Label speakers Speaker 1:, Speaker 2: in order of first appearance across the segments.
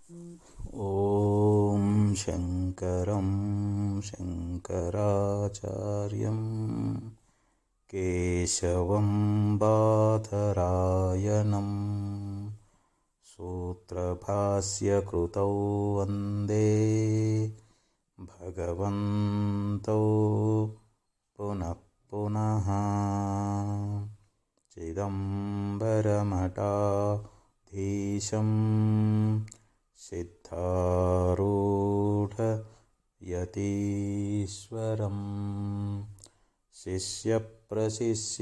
Speaker 1: ಓಂ ಶಂಕರಂ ಶಂಕರಾಚಾರ್ಯಂ ಕೇಶವಂ ಬಾದರಾಯಣಂ ಸೂತ್ರಭಾಸ್ಯಕೃತೌ ವಂದೇ ಭಗವಂತೌ ಪುನಃ ಪುನಃ ಚಿದಂಬರಮಠಾಧೀಶಂ ಸಿದ್ಧಾರೂಢಯತೀಶ್ವರಂ ಶಿಷ್ಯಪ್ರಶಿಷ್ಯರೂಪೇಣ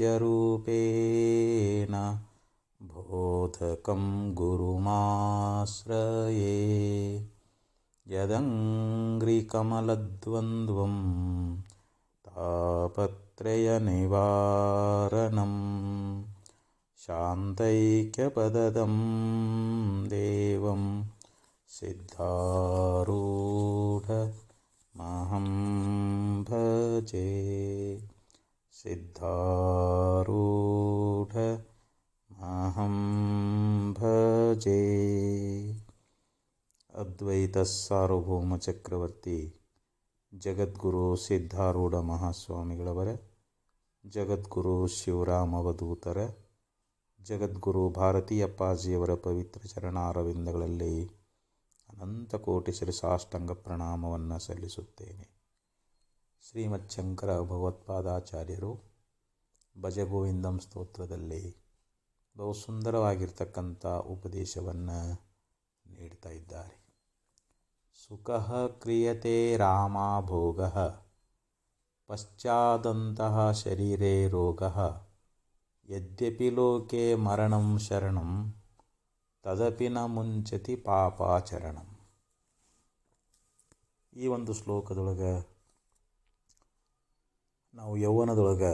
Speaker 1: ಬೋಧಕಂ ಗುರುಮಾಶ್ರಯೇ ಯದಂಘ್ರಿಕಮಲದ್ವಂದ್ವಂ ತಾಪತ್ರಯನಿವಾರಣಂ ಶಾಂತೈಕ್ಯಪದದಂ ದೇವಂ ಸಿದ್ಧಾರೂಢಮಹಂ ಭಜೆ. ಸಿದ್ಧಾರೂಢಮಹಂ ಭಜೆ. ಅದ್ವೈತ ಸಾರ್ವಭೌಮ ಚಕ್ರವರ್ತಿ ಜಗದ್ಗುರು ಸಿದ್ಧಾರೂಢ ಮಹಾಸ್ವಾಮಿಗಳವರ, ಜಗದ್ಗುರು ಶಿವರಾಮ ಅವಧೂತರ, ಜಗದ್ಗುರು ಭಾರತೀಯಪ್ಪಾಜಿಯವರ ಪವಿತ್ರ ಚರಣಾರವಿಂದಗಳಲ್ಲಿ ಅನಂತ ಕೋಟಿ ಶಿರಸಾಷ್ಟಾಂಗ ಪ್ರಣಾಮವನ್ನು ಸಲ್ಲಿಸುತ್ತೇನೆ. ಶ್ರೀಮತ್ ಶಂಕರ ಭಗವತ್ಪಾದಾಚಾರ್ಯರು ಭಜಗೋವಿಂದಂ ಸ್ತೋತ್ರದಲ್ಲಿ ಬಹು ಸುಂದರವಾಗಿರ್ತಕ್ಕಂಥ ಉಪದೇಶವನ್ನು ನೀಡ್ತಾ ಇದ್ದಾರೆ. ಸುಖಃ ಕ್ರಿಯತೆ ರಾಮಭೋಗಃ ಪಶ್ಚಾದಂತಹ ಶರೀರೇ ರೋಗಃ ಯದ್ಯಪಿ ಲೋಕೆ ಮರಣಂ ಶರಣಂ ತದಪಿ ನ ಮುಂಚತಿ ಪಾಪಾಚರಣಂ. ಈ ಒಂದು ಶ್ಲೋಕದೊಳಗೆ ನಾವು ಯೌವನದೊಳಗೆ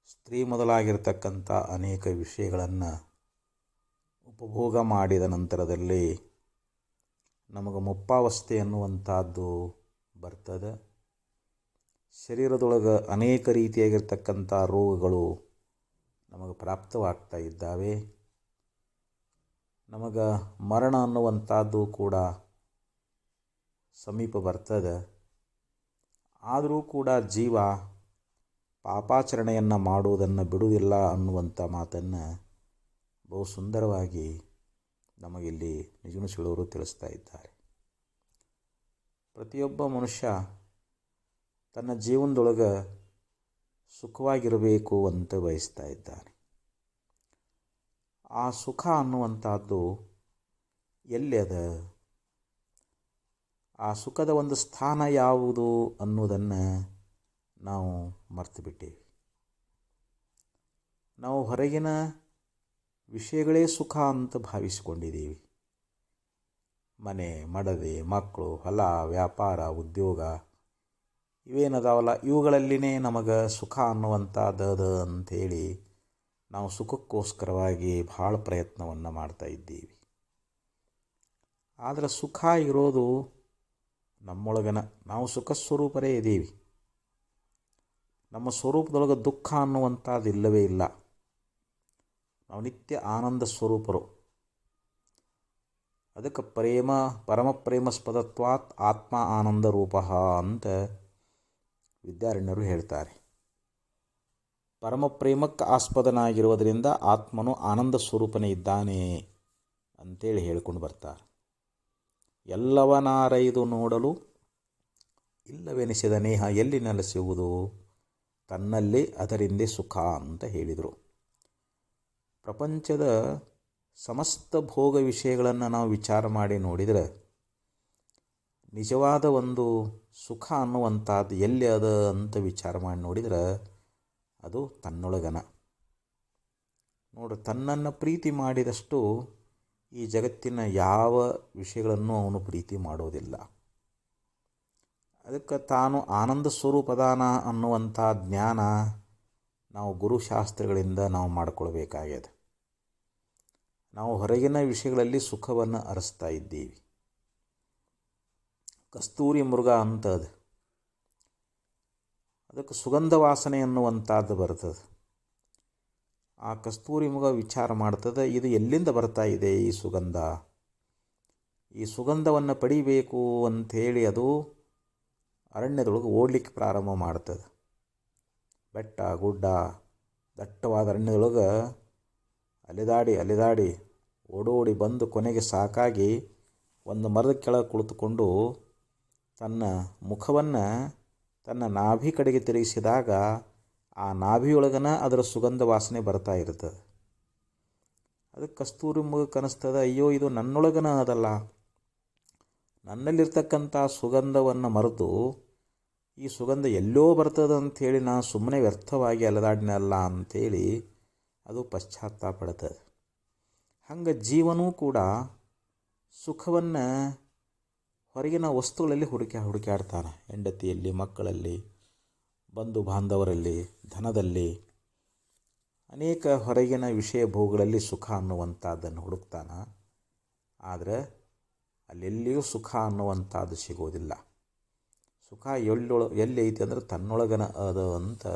Speaker 1: ಸ್ತ್ರೀ ಮೊದಲಾಗಿರ್ತಕ್ಕಂಥ ಅನೇಕ ವಿಷಯಗಳನ್ನು ಉಪಭೋಗ ಮಾಡಿದ ನಂತರದಲ್ಲಿ ನಮಗೆ ಮುಪ್ಪಾವಸ್ಥೆ ಅನ್ನುವಂಥದ್ದು ಬರ್ತದೆ. ಶರೀರದೊಳಗೆ ಅನೇಕ ರೀತಿಯಾಗಿರ್ತಕ್ಕಂಥ ರೋಗಗಳು ನಮಗೆ ಪ್ರಾಪ್ತವಾಗ್ತಾ ಇದ್ದಾವೆ. ನಮಗೆ ಮರಣ ಅನ್ನುವಂಥದ್ದು ಕೂಡ ಸಮೀಪ ಬರ್ತದೆ. ಆದರೂ ಕೂಡ ಜೀವ ಪಾಪಾಚರಣೆಯನ್ನು ಮಾಡುವುದನ್ನು ಬಿಡುವುದಿಲ್ಲ ಅನ್ನುವಂಥ ಮಾತನ್ನು ಬಹು ಸುಂದರವಾಗಿ ನಮಗಿಲ್ಲಿ ನಿಜುಣಸುಳವರು ತಿಳಿಸ್ತಾ ಇದ್ದಾರೆ. ಪ್ರತಿಯೊಬ್ಬ ಮನುಷ್ಯ ತನ್ನ ಜೀವನದೊಳಗೆ ಸುಖವಾಗಿರಬೇಕು ಅಂತ ಬಯಸ್ತಾ ಇದ್ದಾನೆ. ಆ ಸುಖ ಅನ್ನುವಂಥದ್ದು ಎಲ್ಲಿ ಅದ, ಆ ಸುಖದ ಒಂದು ಸ್ಥಾನ ಯಾವುದು ಅನ್ನೋದನ್ನು ನಾವು ಮರ್ತು ಬಿಟ್ಟೇವೆ. ನಾವು ಹೊರಗಿನ ವಿಷಯಗಳೇ ಸುಖ ಅಂತ ಭಾವಿಸಿಕೊಂಡಿದ್ದೀವಿ. ಮನೆ, ಮಡದೆ, ಮಕ್ಕಳು, ಹೊಲ, ವ್ಯಾಪಾರ, ಉದ್ಯೋಗ ಇವೇನದಾವಲ್ಲ, ಇವುಗಳಲ್ಲಿನೇ ನಮಗೆ ಸುಖ ಅನ್ನುವಂಥದ್ದು ಅಂಥೇಳಿ ನಾವು ಸುಖಕ್ಕೋಸ್ಕರವಾಗಿ ಭಾಳ ಪ್ರಯತ್ನವನ್ನು ಮಾಡ್ತಾ ಇದ್ದೀವಿ. ಆದರೆ ಸುಖ ಇರೋದು ನಮ್ಮೊಳಗನ. ನಾವು ಸುಖ ಸ್ವರೂಪರೇ ಇದ್ದೀವಿ. ನಮ್ಮ ಸ್ವರೂಪದೊಳಗೆ ದುಃಖ ಅನ್ನುವಂಥದ್ದು ಇಲ್ಲವೇ ಇಲ್ಲ. ನಾವು ನಿತ್ಯ ಆನಂದ ಸ್ವರೂಪರು. ಅದಕ್ಕೆ ಪರಮಪ್ರೇಮಸ್ಪದತ್ವಾತ್ ಆತ್ಮ ಆನಂದ ರೂಪ ಅಂತ ವಿದ್ಯಾರಣ್ಯರು ಹೇಳ್ತಾರೆ. ಪರಮಪ್ರೇಮಕ್ಕೆ ಆಸ್ಪದನಾಗಿರುವುದರಿಂದ ಆತ್ಮನು ಆನಂದ ಸ್ವರೂಪನೇ ಇದ್ದಾನೆ ಅಂತೇಳಿ ಹೇಳ್ಕೊಂಡು ಬರ್ತಾರೆ. ಎಲ್ಲವನಾರೈದು ನೋಡಲು ಇಲ್ಲವೆನಿಸಿದ ನೇಹ ಎಲ್ಲಿ ನೆಲೆಸುವುದು, ತನ್ನಲ್ಲಿ ಅದರಿಂದೇ ಸುಖ ಅಂತ ಹೇಳಿದರು. ಪ್ರಪಂಚದ ಸಮಸ್ತ ಭೋಗ ವಿಷಯಗಳನ್ನು ನಾವು ವಿಚಾರ ಮಾಡಿ ನೋಡಿದರೆ ನಿಜವಾದ ಒಂದು ಸುಖ ಅನ್ನುವಂಥದ್ದು ಎಲ್ಲಿ ಅದ ಅಂತ ವಿಚಾರ ಮಾಡಿ ನೋಡಿದರೆ ಅದು ತನ್ನೊಳಗನ. ನೋಡ್ರಿ, ತನ್ನನ್ನು ಪ್ರೀತಿ ಮಾಡಿದಷ್ಟು ಈ ಜಗತ್ತಿನ ಯಾವ ವಿಷಯಗಳನ್ನು ಅವನು ಪ್ರೀತಿ ಮಾಡೋದಿಲ್ಲ. ಅದಕ್ಕೆ ತಾನು ಆನಂದ ಸ್ವರೂಪದಾನ ಅನ್ನುವಂಥ ಜ್ಞಾನ ನಾವು ಗುರುಶಾಸ್ತ್ರಗಳಿಂದ ನಾವು ಮಾಡಿಕೊಳ್ಬೇಕಾಗ್ಯದ. ನಾವು ಹೊರಗಿನ ವಿಷಯಗಳಲ್ಲಿ ಸುಖವನ್ನು ಅರಸ್ತಾ ಇದ್ದೀವಿ. ಕಸ್ತೂರಿ ಮೃಗ ಅಂತದು, ಅದಕ್ಕೆ ಸುಗಂಧ ವಾಸನೆ ಅನ್ನುವಂಥದ್ದು ಬರ್ತದೆ. ಆ ಕಸ್ತೂರಿ ಮೃಗ ವಿಚಾರ ಮಾಡ್ತದೆ, ಇದು ಎಲ್ಲಿಂದ ಬರ್ತಾ ಇದೆ ಈ ಸುಗಂಧ? ಈ ಸುಗಂಧವನ್ನು ಪಡಿಬೇಕು ಅಂಥೇಳಿ ಅದು ಅರಣ್ಯದೊಳಗೆ ಓಡಲಿಕ್ಕೆ ಪ್ರಾರಂಭ ಮಾಡ್ತದೆ. ಬೆಟ್ಟ ಗುಡ್ಡ ದಟ್ಟವಾದ ಅರಣ್ಯದೊಳಗೆ ಅಲೆದಾಡಿ ಓಡೋಡಿ ಬಂದು ಕೊನೆಗೆ ಸಾಕಾಗಿ ಒಂದು ಮರದ ಕೆಳಗೆ ಕುಳಿತುಕೊಂಡು ತನ್ನ ಮುಖವನ್ನು ತನ್ನ ನಾಭಿ ಕಡೆಗೆ ತಿರುಗಿಸಿದಾಗ ಆ ನಾಭಿಯೊಳಗನ ಅದರ ಸುಗಂಧ ವಾಸನೆ ಬರ್ತಾ ಇರ್ತದೆ. ಅದಕ್ಕೆ ಕಸ್ತೂರಿ ಮೃಗಕ್ಕೆ ಅನಿಸ್ತದೆ, ಅಯ್ಯೋ ಇದು ನನ್ನೊಳಗನ ಅದಲ್ಲ, ನನ್ನಲ್ಲಿರ್ತಕ್ಕಂಥ ಸುಗಂಧವನ್ನು ಮರೆತು ಈ ಸುಗಂಧ ಎಲ್ಲೋ ಬರ್ತದೆ ಅಂಥೇಳಿ ನಾನು ಸುಮ್ಮನೆ ವ್ಯರ್ಥವಾಗಿ ಅಲೆದಾಡಿನಲ್ಲ ಅಂಥೇಳಿ ಅದು ಪಶ್ಚಾತ್ತಾಪಡ್ತದೆ. ಹಂಗೆ ಜೀವನೂ ಕೂಡ ಸುಖವನ್ನು ಹೊರಗಿನ ವಸ್ತುಗಳಲ್ಲಿ ಹುಡುಕಾಡ್ತಾನೆ. ಹೆಂಡತಿಯಲ್ಲಿ, ಮಕ್ಕಳಲ್ಲಿ, ಬಂಧು ಬಾಂಧವರಲ್ಲಿ, ಧನದಲ್ಲಿ, ಅನೇಕ ಹೊರಗಿನ ವಿಷಯ ಭೋಗಗಳಲ್ಲಿ ಸುಖ ಅನ್ನುವಂಥದ್ದನ್ನು ಹುಡುಕ್ತಾನೆ. ಆದರೆ ಅಲ್ಲೆಲ್ಲಿಯೂ ಸುಖ ಅನ್ನುವಂಥದ್ದು ಸಿಗೋದಿಲ್ಲ. ಸುಖ ಎಲ್ಲಿ ಐತಿ ಅಂದರೆ ತನ್ನೊಳಗನ ಅದು ಅಂತ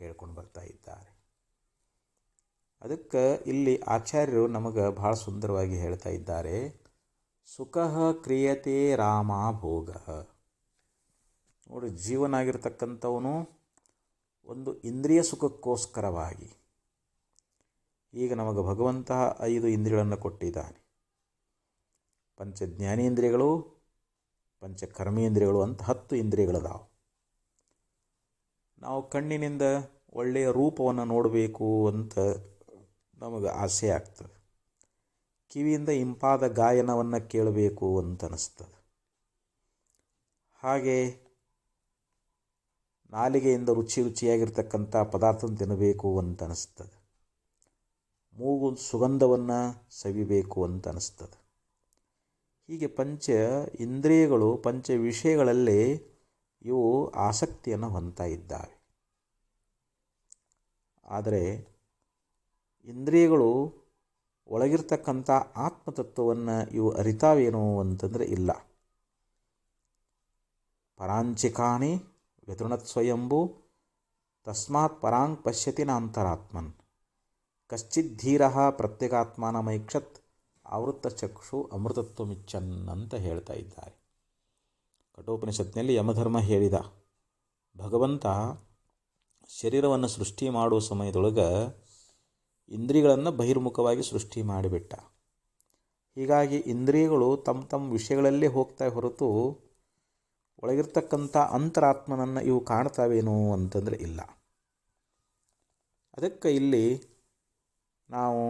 Speaker 1: ಹೇಳ್ಕೊಂಡು ಬರ್ತಾ ಇದ್ದಾರೆ. ಅದಕ್ಕೆ ಇಲ್ಲಿ ಆಚಾರ್ಯರು ನಮಗೆ ಭಾಳ ಸುಂದರವಾಗಿ ಹೇಳ್ತಾ ಇದ್ದಾರೆ, ಸುಖ ಕ್ರಿಯತೆ ರಾಮ ಭೋಗ. ನೋಡಿ, ಜೀವನಾಗಿರ್ತಕ್ಕಂಥವನು ಒಂದು ಇಂದ್ರಿಯ ಸುಖಕ್ಕೋಸ್ಕರವಾಗಿ ಈಗ ನಮಗೆ ಭಗವಂತ 5 ಇಂದ್ರಿಯಗಳನ್ನು ಕೊಟ್ಟಿದ್ದಾನೆ. ಪಂಚ ಜ್ಞಾನೇಂದ್ರಿಯಗಳು, ಪಂಚ ಕರ್ಮೇಂದ್ರಿಯಗಳು ಅಂತ 10 ಇಂದ್ರಿಯಗಳದಾವು. ನಾವು ಕಣ್ಣಿನಿಂದ ಒಳ್ಳೆಯ ರೂಪವನ್ನು ನೋಡಬೇಕು ಅಂತ ನಮಗೆ ಆಸೆ ಆಗ್ತದೆ. ಕಿವಿಯಿಂದ ಇಂಪಾದ ಗಾಯನವನ್ನು ಕೇಳಬೇಕು ಅಂತ ಅನಿಸ್ತದೆ. ಹಾಗೆ ನಾಲಿಗೆಯಿಂದ ರುಚಿಯಾಗಿರ್ತಕ್ಕಂಥ ಪದಾರ್ಥ ತಿನ್ನಬೇಕು ಅಂತ ಅನಿಸ್ತದೆ. ಮೂಗು ಸುಗಂಧವನ್ನು ಸವಿಬೇಕು ಅಂತ ಅನಿಸ್ತದೆ. ಹೀಗೆ ಪಂಚ ಇಂದ್ರಿಯಗಳು, ಪಂಚ ವಿಷಯಗಳಲ್ಲಿ ಇವು ಆಸಕ್ತಿಯನ್ನು ಹೊಂದ್ತಾ ಇದ್ದಾವೆ. ಆದರೆ ಇಂದ್ರಿಯಗಳು ಒಳಗಿರ್ತಕ್ಕಂಥ ಆತ್ಮತತ್ವವನ್ನು ಇವು ಅರಿತಾವೇನು ಅಂತಂದರೆ ಇಲ್ಲ. ಪರಾಂಚಿಕಾನಿ ವ್ಯತೃಣತ್ ಸ್ವಯಂಭೂ ತಸ್ಮಾತ್ ಪರಾಂಗ್ ಪಶ್ಯತಿ ನಾಂತರಾತ್ಮನ್ ಕಶ್ಚಿದ್ಧೀರ ಪ್ರತ್ಯೇಕಾತ್ಮಾನಮೈಕ್ಷತ್ ಆವೃತ್ತ ಚಕ್ಷು ಅಮೃತತ್ವಮಿಚ್ಚನ್ ಅಂತ ಹೇಳ್ತಾ ಇದ್ದಾರೆ. ಕಠೋಪನಿಷತ್ನಲ್ಲಿ ಯಮಧರ್ಮ ಹೇಳಿದ, ಭಗವಂತ ಶರೀರವನ್ನು ಸೃಷ್ಟಿ ಮಾಡುವ ಸಮಯದೊಳಗೆ ಇಂದ್ರಿಯಗಳನ್ನು ಬಹಿರ್ಮುಖವಾಗಿ ಸೃಷ್ಟಿ ಮಾಡಿಬಿಟ್ಟ. ಹೀಗಾಗಿ ಇಂದ್ರಿಯಗಳು ತಮ್ಮ ವಿಷಯಗಳಲ್ಲೇ ಹೋಗ್ತಾ ಹೊರತು ಒಳಗಿರ್ತಕ್ಕಂಥ ಅಂತರಾತ್ಮನನ್ನು ಇವು ಕಾಣ್ತಾವೇನು ಅಂತಂದರೆ ಇಲ್ಲ. ಅದಕ್ಕೆ ಇಲ್ಲಿ ನಾವು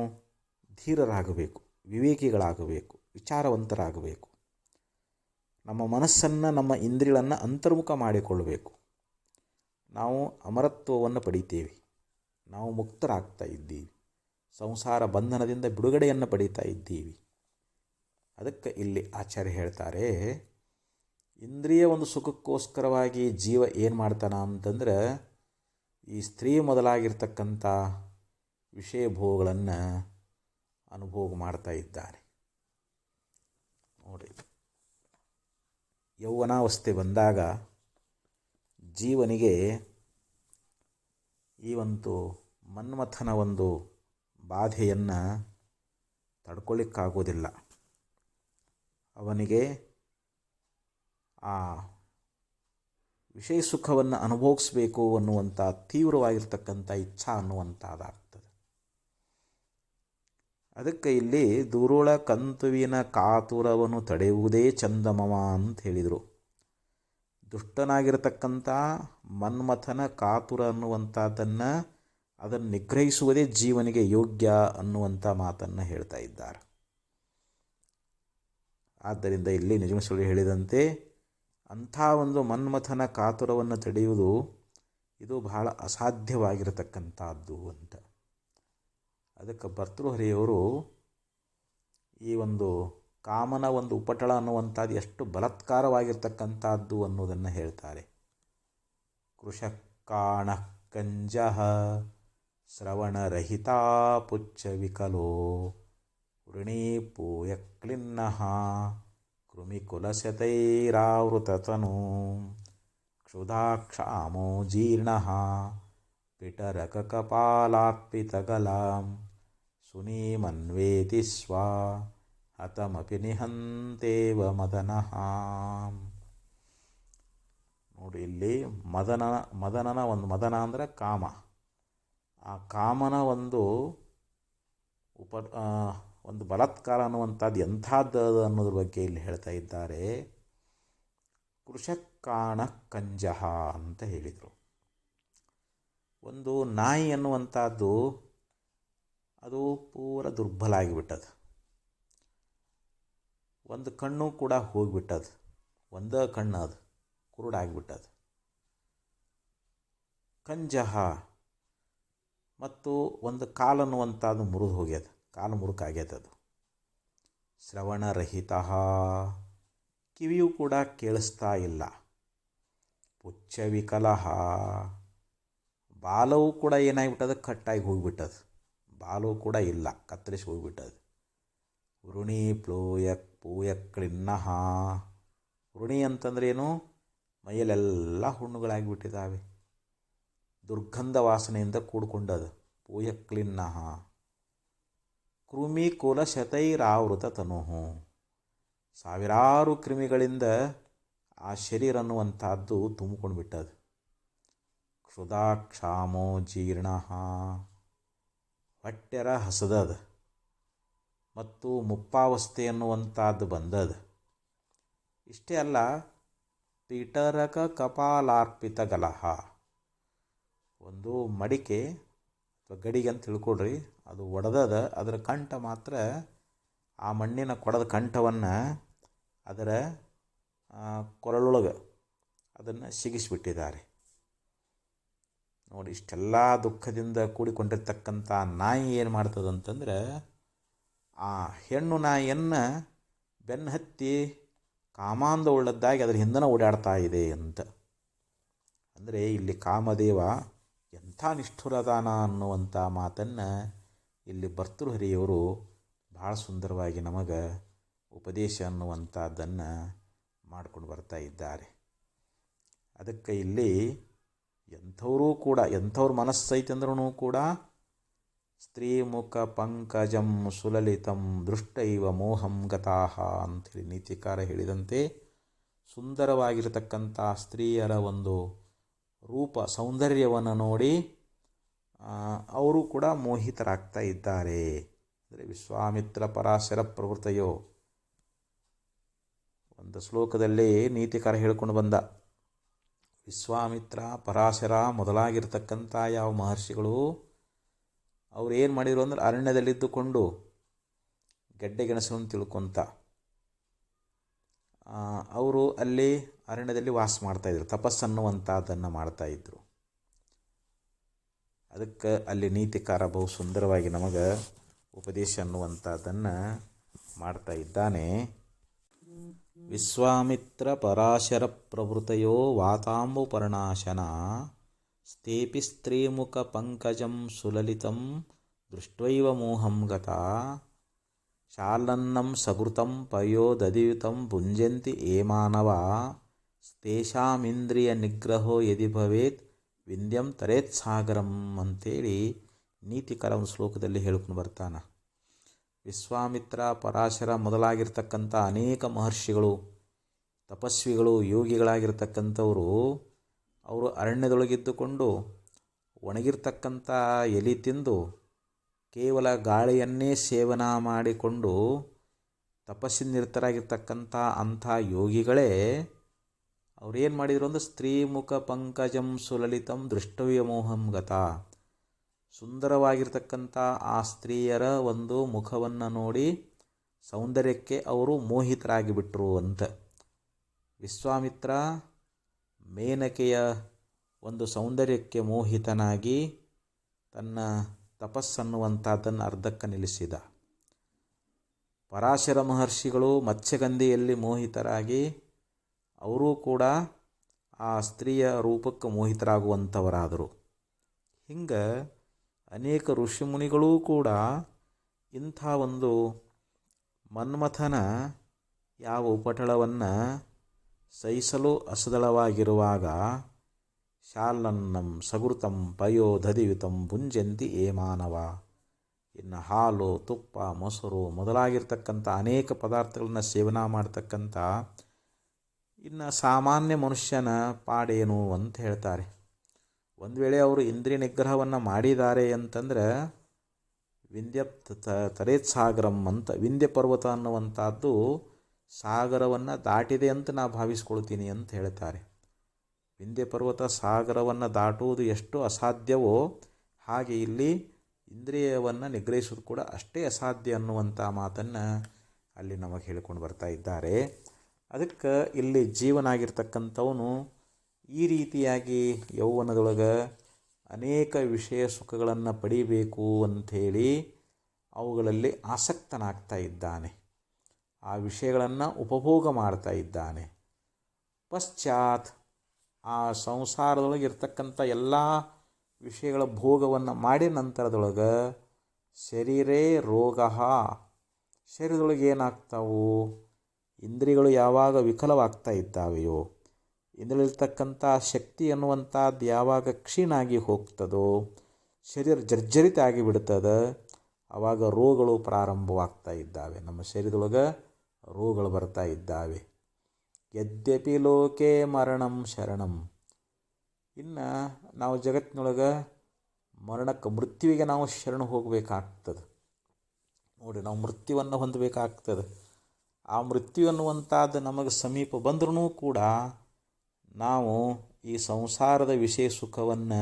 Speaker 1: ಧೀರರಾಗಬೇಕು, ವಿವೇಕಿಗಳಾಗಬೇಕು, ವಿಚಾರವಂತರಾಗಬೇಕು. ನಮ್ಮ ಮನಸ್ಸನ್ನು, ನಮ್ಮ ಇಂದ್ರಿಯಗಳನ್ನು ಅಂತರ್ಮುಖ ಮಾಡಿಕೊಳ್ಳಬೇಕು. ನಾವು ಅಮರತ್ವವನ್ನು ಪಡಿತೇವೆ, ನಾವು ಮುಕ್ತರಾಗ್ತಾ ಇದ್ದೀವಿ, ಸಂಸಾರ ಬಂಧನದಿಂದ ಬಿಡುಗಡೆಯನ್ನು ಪಡೀತಾ ಇದ್ದೀವಿ. ಅದಕ್ಕೆ ಇಲ್ಲಿ ಆಚಾರ್ಯ ಹೇಳ್ತಾರೆ, ಇಂದ್ರಿಯ ಒಂದು ಸುಖಕ್ಕೋಸ್ಕರವಾಗಿ ಜೀವ ಏನು ಮಾಡ್ತಾನ ಅಂತಂದ್ರೆ ಈ ಸ್ತ್ರೀ ಮೊದಲಾಗಿರ್ತಕ್ಕಂಥ ವಿಷಯ ಭೋಗಗಳನ್ನು ಅನುಭೋಗ ಮಾಡ್ತಾ ಇದ್ದಾರೆ. ನೋಡಿ, ಯೌವನಾವಸ್ಥೆ ಬಂದಾಗ ಜೀವನಿಗೆ ಈ ಒಂದು ಮನ್ಮಥನ ಒಂದು ಬಾಧೆಯನ್ನು ತಡ್ಕೊಳ್ಳಿಕ್ಕಾಗೋದಿಲ್ಲ. ಅವನಿಗೆ ಆ ವಿಷಯ ಸುಖವನ್ನು ಅನುಭೋಗಿಸ್ಬೇಕು ಅನ್ನುವಂಥ ತೀವ್ರವಾಗಿರ್ತಕ್ಕಂಥ ಇಚ್ಛಾ ಅನ್ನುವಂಥದ್ದಾಗ್ತದೆ. ಅದಕ್ಕೆ ಇಲ್ಲಿ ದುರುಳ ಕಂತುವಿನ ಕಾತುರವನ್ನು ತಡೆಯುವುದೇ ಚಂದಮಮ ಅಂತ ಹೇಳಿದರು. ದುಷ್ಟನಾಗಿರತಕ್ಕಂಥ ಮನ್ಮಥನ ಕಾತುರ ಅನ್ನುವಂಥದ್ದನ್ನು ಅದನ್ನು ನಿಗ್ರಹಿಸುವುದೇ ಜೀವನಿಗೆ ಯೋಗ್ಯ ಅನ್ನುವಂಥ ಮಾತನ್ನು ಹೇಳ್ತಾ ಇದ್ದಾರೆ. ಆದ್ದರಿಂದ ಇಲ್ಲಿ ನಿಜಮಸುಳಿ ಹೇಳಿದಂತೆ ಅಂಥ ಒಂದು ಮನ್ಮಥನ ಕಾತುರವನ್ನು ತಡೆಯುವುದು ಇದು ಬಹಳ ಅಸಾಧ್ಯವಾಗಿರತಕ್ಕಂಥದ್ದು ಅಂತ. ಅದಕ್ಕೆ ಭರ್ತೃಹರಿಯವರು ಈ ಒಂದು ಕಾಮನ ಒಂದು ಉಪಟಳ ಅನ್ನುವಂಥದ್ದು ಎಷ್ಟು ಬಲಾತ್ಕಾರವಾಗಿರ್ತಕ್ಕಂಥದ್ದು ಅನ್ನೋದನ್ನು ಹೇಳ್ತಾರೆ. ಕೃಷಕಾಣ ಕಂಜಃ ಶ್ರವಣರಹಿತಾ ಪುಚ್ಚ ವಿಕಲೋ ವೃಣೀಪೂಯ ಕ್ಲಿನ್ನಃ ಕೃಮಿಕುಲಶತೈರಾವೃತತನು ಕ್ಷುಧಾಕ್ಷಾಮೋ ಜೀರ್ಣಃ ಪಿಟರಕಕಪಾಲಾರ್ಪಿತಗಲಾಂ ಸುನೀಮನ್ವೇತಿ ಸ್ವ ಹತಮಪಿ ನಿಹಂತೇವ ಮದನಃ. ನೋಡಿ ಇಲ್ಲಿ ಮದನ ಅಂದರೆ ಕಾಮ. ಆ ಕಾಮನ ಒಂದು ಬಲಾತ್ಕಾರ ಅನ್ನುವಂಥದ್ದು ಎಂಥದ್ದು ಅನ್ನೋದ್ರ ಬಗ್ಗೆ ಇಲ್ಲಿ ಹೇಳ್ತಾ ಇದ್ದಾರೆ. ಕೃಷಕಾಣ ಕಂಜಃ ಅಂತ ಹೇಳಿದರು. ಒಂದು ನಾಯಿ ಅನ್ನುವಂಥದ್ದು ಅದು ಪೂರ ದುರ್ಬಲ ಆಗಿಬಿಟ್ಟದು. ಒಂದು ಕಣ್ಣು ಕೂಡ ಹೋಗಿಬಿಟ್ಟದು. ಒಂದೇ ಕಣ್ಣು ಅದು ಕುರುಡಾಗಿಬಿಟ್ಟದು. ಕಂಜಃ ಮತ್ತು ಒಂದು ಕಾಲನ್ನುವಂಥದ್ದು ಮುರಿದು ಹೋಗ್ಯದ, ಕಾಲು ಮುರುಕಾಗ್ಯದದು. ಶ್ರವಣರಹಿತ, ಕಿವಿಯೂ ಕೂಡ ಕೇಳಿಸ್ತಾ ಇಲ್ಲ. ಪುಚ್ಛವಿಕಲಃ, ಬಾಲವು ಕೂಡ ಏನಾಗಿಬಿಟ್ಟದ, ಕಟ್ಟಾಗಿ ಹೋಗಿಬಿಟ್ಟದು. ಬಾಲವು ಕೂಡ ಇಲ್ಲ, ಕತ್ತರಿಸಿ ಹೋಗಿಬಿಟ್ಟದು. ವೃಣಿ ಪೂಯಕ್ಲಿನ್ನಃ, ವೃಣಿ ಅಂತಂದ್ರೆ ಏನು, ಮೈಯಲ್ಲೆಲ್ಲ ಹುಣ್ಣುಗಳಾಗಿಬಿಟ್ಟಿದ್ದಾವೆ. ದುರ್ಗಂಧ ವಾಸನೆಯಿಂದ ಕೂಡ್ಕೊಂಡದು. ಪೂಯಕ್ಲಿನ್ನಃ. ಕೃಮಿಕುಲ ಶತೈರಾವೃತ ತನುಹು, ಸಾವಿರಾರು ಕ್ರಿಮಿಗಳಿಂದ ಆ ಶರೀರ ಅನ್ನುವಂಥದ್ದು ತುಂಬಿಕೊಂಡು ಬಿಟ್ಟದು. ಕ್ಷುಧಾಕ್ಷಾಮೋ ಜೀರ್ಣ, ಹೊಟ್ಟೆರ ಹಸದದ ಮತ್ತು ಮುಪ್ಪಾವಸ್ಥೆ ಅನ್ನುವಂಥದ್ದು ಬಂದದ. ಇಷ್ಟೇ ಅಲ್ಲ, ಪೀಟರಕ ಕಪಾಲಾರ್ಪಿತ ಗಲಹ, ಒಂದು ಮಡಿಕೆ ಅಥವಾ ಗಡಿಗೆ ಅಂತ ತಿಳ್ಕೊಡ್ರಿ, ಅದು ಒಡೆದದ. ಅದರ ಕಂಠ ಮಾತ್ರ, ಆ ಮಣ್ಣಿನ ಕೊಡದ ಕಂಠವನ್ನು ಅದರ ಕೊರಳೊಳಗೆ ಅದನ್ನು ಸಿಗಿಸಿಬಿಟ್ಟಿದ್ದಾರೆ. ನೋಡಿ, ಇಷ್ಟೆಲ್ಲ ದುಃಖದಿಂದ ಕೂಡಿಕೊಂಡಿರ್ತಕ್ಕಂಥ ನಾಯಿ ಏನು ಮಾಡ್ತದಂತಂದ್ರೆ, ಆ ಹೆಣ್ಣು ನಾಯಿಯನ್ನು ಬೆನ್ನು ಹತ್ತಿ ಕಾಮಾಂಧ ಉಳ್ಳದ್ದಾಗಿ ಅದರ ಹಿಂದನ ಓಡಾಡ್ತಾ ಇದೆ ಅಂತ. ಅಂದರೆ ಇಲ್ಲಿ ಕಾಮದೇವ ಎಂಥ ನಿಷ್ಠುರದಾನ ಅನ್ನುವಂಥ ಮಾತನ್ನು ಇಲ್ಲಿ ಭರ್ತೃಹರಿಯವರು ಭಾಳ ಸುಂದರವಾಗಿ ನಮಗೆ ಉಪದೇಶ ಅನ್ನುವಂಥದ್ದನ್ನು ಮಾಡ್ಕೊಂಡು ಬರ್ತಾ ಇದ್ದಾರೆ. ಅದಕ್ಕೆ ಇಲ್ಲಿ ಎಂಥವ್ರ ಮನಸ್ಸೈತೆ ಅಂದ್ರೂ ಕೂಡ ಸ್ತ್ರೀಮುಖ ಪಂಕಜಂ ಸುಲಲಿತಂ ದೃಷ್ಟೈವ ಮೋಹಂ ಗತಾಹ ಅಂಥೇಳಿ ನೀತಿಕಾರ ಹೇಳಿದಂತೆ, ಸುಂದರವಾಗಿರತಕ್ಕಂಥ ಸ್ತ್ರೀಯರ ಒಂದು ರೂಪ ಸೌಂದರ್ಯವನ್ನು ನೋಡಿ ಅವರು ಕೂಡ ಮೋಹಿತರಾಗ್ತಾ ಇದ್ದಾರೆ. ಅಂದರೆ ವಿಶ್ವಾಮಿತ್ರ ಪರಾಶರ ಪ್ರವೃತ್ತಯೋ, ಒಂದು ಶ್ಲೋಕದಲ್ಲಿ ನೀತಿಕಾರ ಹೇಳ್ಕೊಂಡು ಬಂದ, ವಿಶ್ವಾಮಿತ್ರ ಪರಾಶರ ಮೊದಲಾಗಿರ್ತಕ್ಕಂಥ ಯಾವ ಮಹರ್ಷಿಗಳು ಅವ್ರು ಏನು ಮಾಡಿದರು ಅಂದ್ರೆ, ಅರಣ್ಯದಲ್ಲಿದ್ದುಕೊಂಡು ಗೆಡ್ಡೆಗೆಣಸನ್ನು ತಿಳ್ಕೊತ ಅವರು ಅಲ್ಲಿ ಅರಣ್ಯದಲ್ಲಿ ವಾಸ ಮಾಡ್ತಾಯಿದ್ರು, ತಪಸ್ಸನ್ನುವಂಥದ್ದನ್ನು ಮಾಡ್ತಾಯಿದ್ರು. ಅದಕ್ಕೆ ಅಲ್ಲಿ ನೀತಿಕಾರ ಬಹು ಸುಂದರವಾಗಿ ನಮಗೆ ಉಪದೇಶ ಅನ್ನುವಂಥದ್ದನ್ನು ಮಾಡ್ತಾ ಇದ್ದಾನೆ. ವಿಶ್ವಾಮಿತ್ರ ಪರಾಶರ ಪ್ರವೃತ್ತಯೋ ವಾತಾಂಬುಪರ್ಣಾಶನ ಸ್ಥೇಪಿ ಸ್ತ್ರೀಮುಖ ಪಂಕಜಂ ಸುಲಲಿತಂ ದೃಷ್ಟ್ವೈವ ಮೋಹಂ ಗತಾ ಶಾಲನ್ನಂ ಸಘೃತಂ ಪಯೋದಧಿಯುತಂ ಭುಂಜಂತಿ ಏ ಮಾನವ ತೇಷಾಮಿಂದ್ರಿಯ ನಿಗ್ರಹೋ ಯದಿ ಭವೇತ್ ವಿಂಧ್ಯಂ ತರೇತ್ ಸಾಗರಂ ಅಂಥೇಳಿ ನೀತಿಕರ ಒಂದು ಶ್ಲೋಕದಲ್ಲಿ ಹೇಳ್ಕೊಂಡು ಬರ್ತಾನೆ. ವಿಶ್ವಾಮಿತ್ರ ಪರಾಶರ ಮೊದಲಾಗಿರ್ತಕ್ಕಂಥ ಅನೇಕ ಮಹರ್ಷಿಗಳು, ತಪಸ್ವಿಗಳು, ಯೋಗಿಗಳಾಗಿರ್ತಕ್ಕಂಥವರು ಅವರು ಅರಣ್ಯದೊಳಗಿದ್ದುಕೊಂಡು ಒಣಗಿರ್ತಕ್ಕಂಥ ಎಲೆ ತಿಂದು ಕೇವಲ ಗಾಳಿಯನ್ನೇ ಸೇವನ ಮಾಡಿಕೊಂಡು ತಪಸ್ಸಿನಿರತರಾಗಿರ್ತಕ್ಕಂಥ ಅಂಥ ಯೋಗಿಗಳೇ ಅವ್ರೇನು ಮಾಡಿದರು ಅಂದರೆ, ಸ್ತ್ರೀಮುಖ ಪಂಕಜಂ ಸುಲಲಿತಂ ದೃಷ್ಟವ್ಯ ಮೋಹಂ ಗತ, ಸುಂದರವಾಗಿರ್ತಕ್ಕಂಥ ಆ ಸ್ತ್ರೀಯರ ಒಂದು ಮುಖವನ್ನು ನೋಡಿ ಸೌಂದರ್ಯಕ್ಕೆ ಅವರು ಮೋಹಿತರಾಗಿಬಿಟ್ರು ಅಂತ. ವಿಶ್ವಾಮಿತ್ರ ಮೇನಕೆಯ ಒಂದು ಸೌಂದರ್ಯಕ್ಕೆ ಮೋಹಿತನಾಗಿ ತನ್ನ ತಪಸ್ಸನ್ನುವಂಥದ್ದನ್ನು ಅರ್ಧಕ್ಕೆ ನಿಲ್ಲಿಸಿದ. ಪರಾಶರ ಮಹರ್ಷಿಗಳು ಮತ್ಸ್ಯಗಂಧಿಯಲ್ಲಿ ಮೋಹಿತರಾಗಿ ಅವರೂ ಕೂಡ ಆ ಸ್ತ್ರೀಯ ರೂಪಕ್ಕೆ ಮೋಹಿತರಾಗುವಂಥವರಾದರು. ಹಿಂಗೆ ಅನೇಕ ಋಷಿಮುನಿಗಳೂ ಕೂಡ ಇಂಥ ಒಂದು ಮನ್ಮಥನ ಯಾವ ಉಪಟಳವನ್ನು ಸಹಿಸಲು ಅಸದಳವಾಗಿರುವಾಗ ಶಾಲನ್ನಂ ಸಘೃತಂ ಪಯೋ ದಧಿಯುತಂ ಭುಂಜಂತಿ ಏ ಮಾನವ, ಇನ್ನು ಹಾಲು, ತುಪ್ಪ, ಮೊಸರು ಮೊದಲಾಗಿರ್ತಕ್ಕಂಥ ಅನೇಕ ಪದಾರ್ಥಗಳನ್ನ ಸೇವನೆ ಮಾಡ್ತಕ್ಕಂಥ ಇನ್ನು ಸಾಮಾನ್ಯ ಮನುಷ್ಯನ ಪಾಡೇನು ಅಂತ ಹೇಳ್ತಾರೆ. ಒಂದು ವೇಳೆ ಅವರು ಇಂದ್ರಿಯ ನಿಗ್ರಹವನ್ನು ಮಾಡಿದ್ದಾರೆ ಅಂತಂದ್ರೆ ವಿಂಧ್ಯ ತರೇತ್ ಸಾಗರಂ ಅಂತ, ವಿಂಧ್ಯ ಪರ್ವತ ಅನ್ನುವಂಥದ್ದು ಸಾಗರವನ್ನು ದಾಟಿದೆ ಅಂತ ನಾ ಭಾವಿಸ್ಕೊಳ್ತೀನಿ ಅಂತ ಹೇಳ್ತಾರೆ. ವಿಂಧ್ಯ ಪರ್ವತ ಸಾಗರವನ್ನು ದಾಟುವುದು ಎಷ್ಟು ಅಸಾಧ್ಯವೋ ಹಾಗೆ ಇಲ್ಲಿ ಇಂದ್ರಿಯವನ್ನು ನಿಗ್ರಹಿಸೋದು ಕೂಡ ಅಷ್ಟೇ ಅಸಾಧ್ಯ ಅನ್ನುವಂಥ ಮಾತನ್ನು ಅಲ್ಲಿ ನಮಗೆ ಹೇಳಿಕೊಂಡು ಬರ್ತಾ ಇದ್ದಾರೆ. ಅದಕ್ಕೆ ಇಲ್ಲಿ ಜೀವನಾಗಿರ್ತಕ್ಕಂಥವನು ಈ ರೀತಿಯಾಗಿ ಯೌವನದೊಳಗೆ ಅನೇಕ ವಿಷಯ ಸುಖಗಳನ್ನು ಪಡಿಬೇಕು ಅಂಥೇಳಿ ಅವುಗಳಲ್ಲಿ ಆಸಕ್ತನಾಗ್ತಾ ಇದ್ದಾನೆ, ಆ ವಿಷಯಗಳನ್ನು ಉಪಭೋಗ ಮಾಡ್ತಾ ಇದ್ದಾನೆ. ಪಶ್ಚಾತ್ ಆ ಸಂಸಾರದೊಳಗೆ ಇರ್ತಕ್ಕಂಥ ಎಲ್ಲ ವಿಷಯಗಳ ಭೋಗವನ್ನು ಮಾಡಿ ನಂತರದೊಳಗೆ ಶರೀರೇ ರೋಗ, ಶರೀರದೊಳಗೆ ಏನಾಗ್ತಾವು, ಇಂದ್ರಿಯಗಳು ಯಾವಾಗ ವಿಕಲವಾಗ್ತಾ ಇದ್ದಾವೆಯೋ, ಇಂದ್ರಿಯಲ್ಲಿರ್ತಕ್ಕಂಥ ಶಕ್ತಿ ಅನ್ನುವಂಥದ್ದು ಯಾವಾಗ ಕ್ಷೀಣಾಗಿ ಹೋಗ್ತದೋ, ಶರೀರ ಜರ್ಜರಿತ ಆಗಿಬಿಡ್ತದೆ, ಆವಾಗ ರೋಗಗಳು ಪ್ರಾರಂಭವಾಗ್ತಾ ಇದ್ದಾವೆ. ನಮ್ಮ ಶರೀರದೊಳಗೆ ರೋಗಗಳು ಬರ್ತಾ ಇದ್ದಾವೆ. ಯದ್ಯಪಿ ಲೋಕೆ ಮರಣಂ ಶರಣಂ, ಇನ್ನು ನಾವು ಜಗತ್ತಿನೊಳಗೆ ಮರಣಕ್ಕೆ ಮೃತ್ಯುವಿಗೆ ನಾವು ಶರಣ ಹೋಗಬೇಕಾಗ್ತದೆ. ನೋಡಿ, ನಾವು ಮೃತ್ಯುವನ್ನು ಹೊಂದಬೇಕಾಗ್ತದೆ. ಆ ಮೃತ್ಯು ಅನ್ನುವಂಥದ್ದು ನಮಗೆ ಸಮೀಪ ಬಂದ್ರೂ ಕೂಡ ನಾವು ಈ ಸಂಸಾರದ ವಿಷಯ ಸುಖವನ್ನು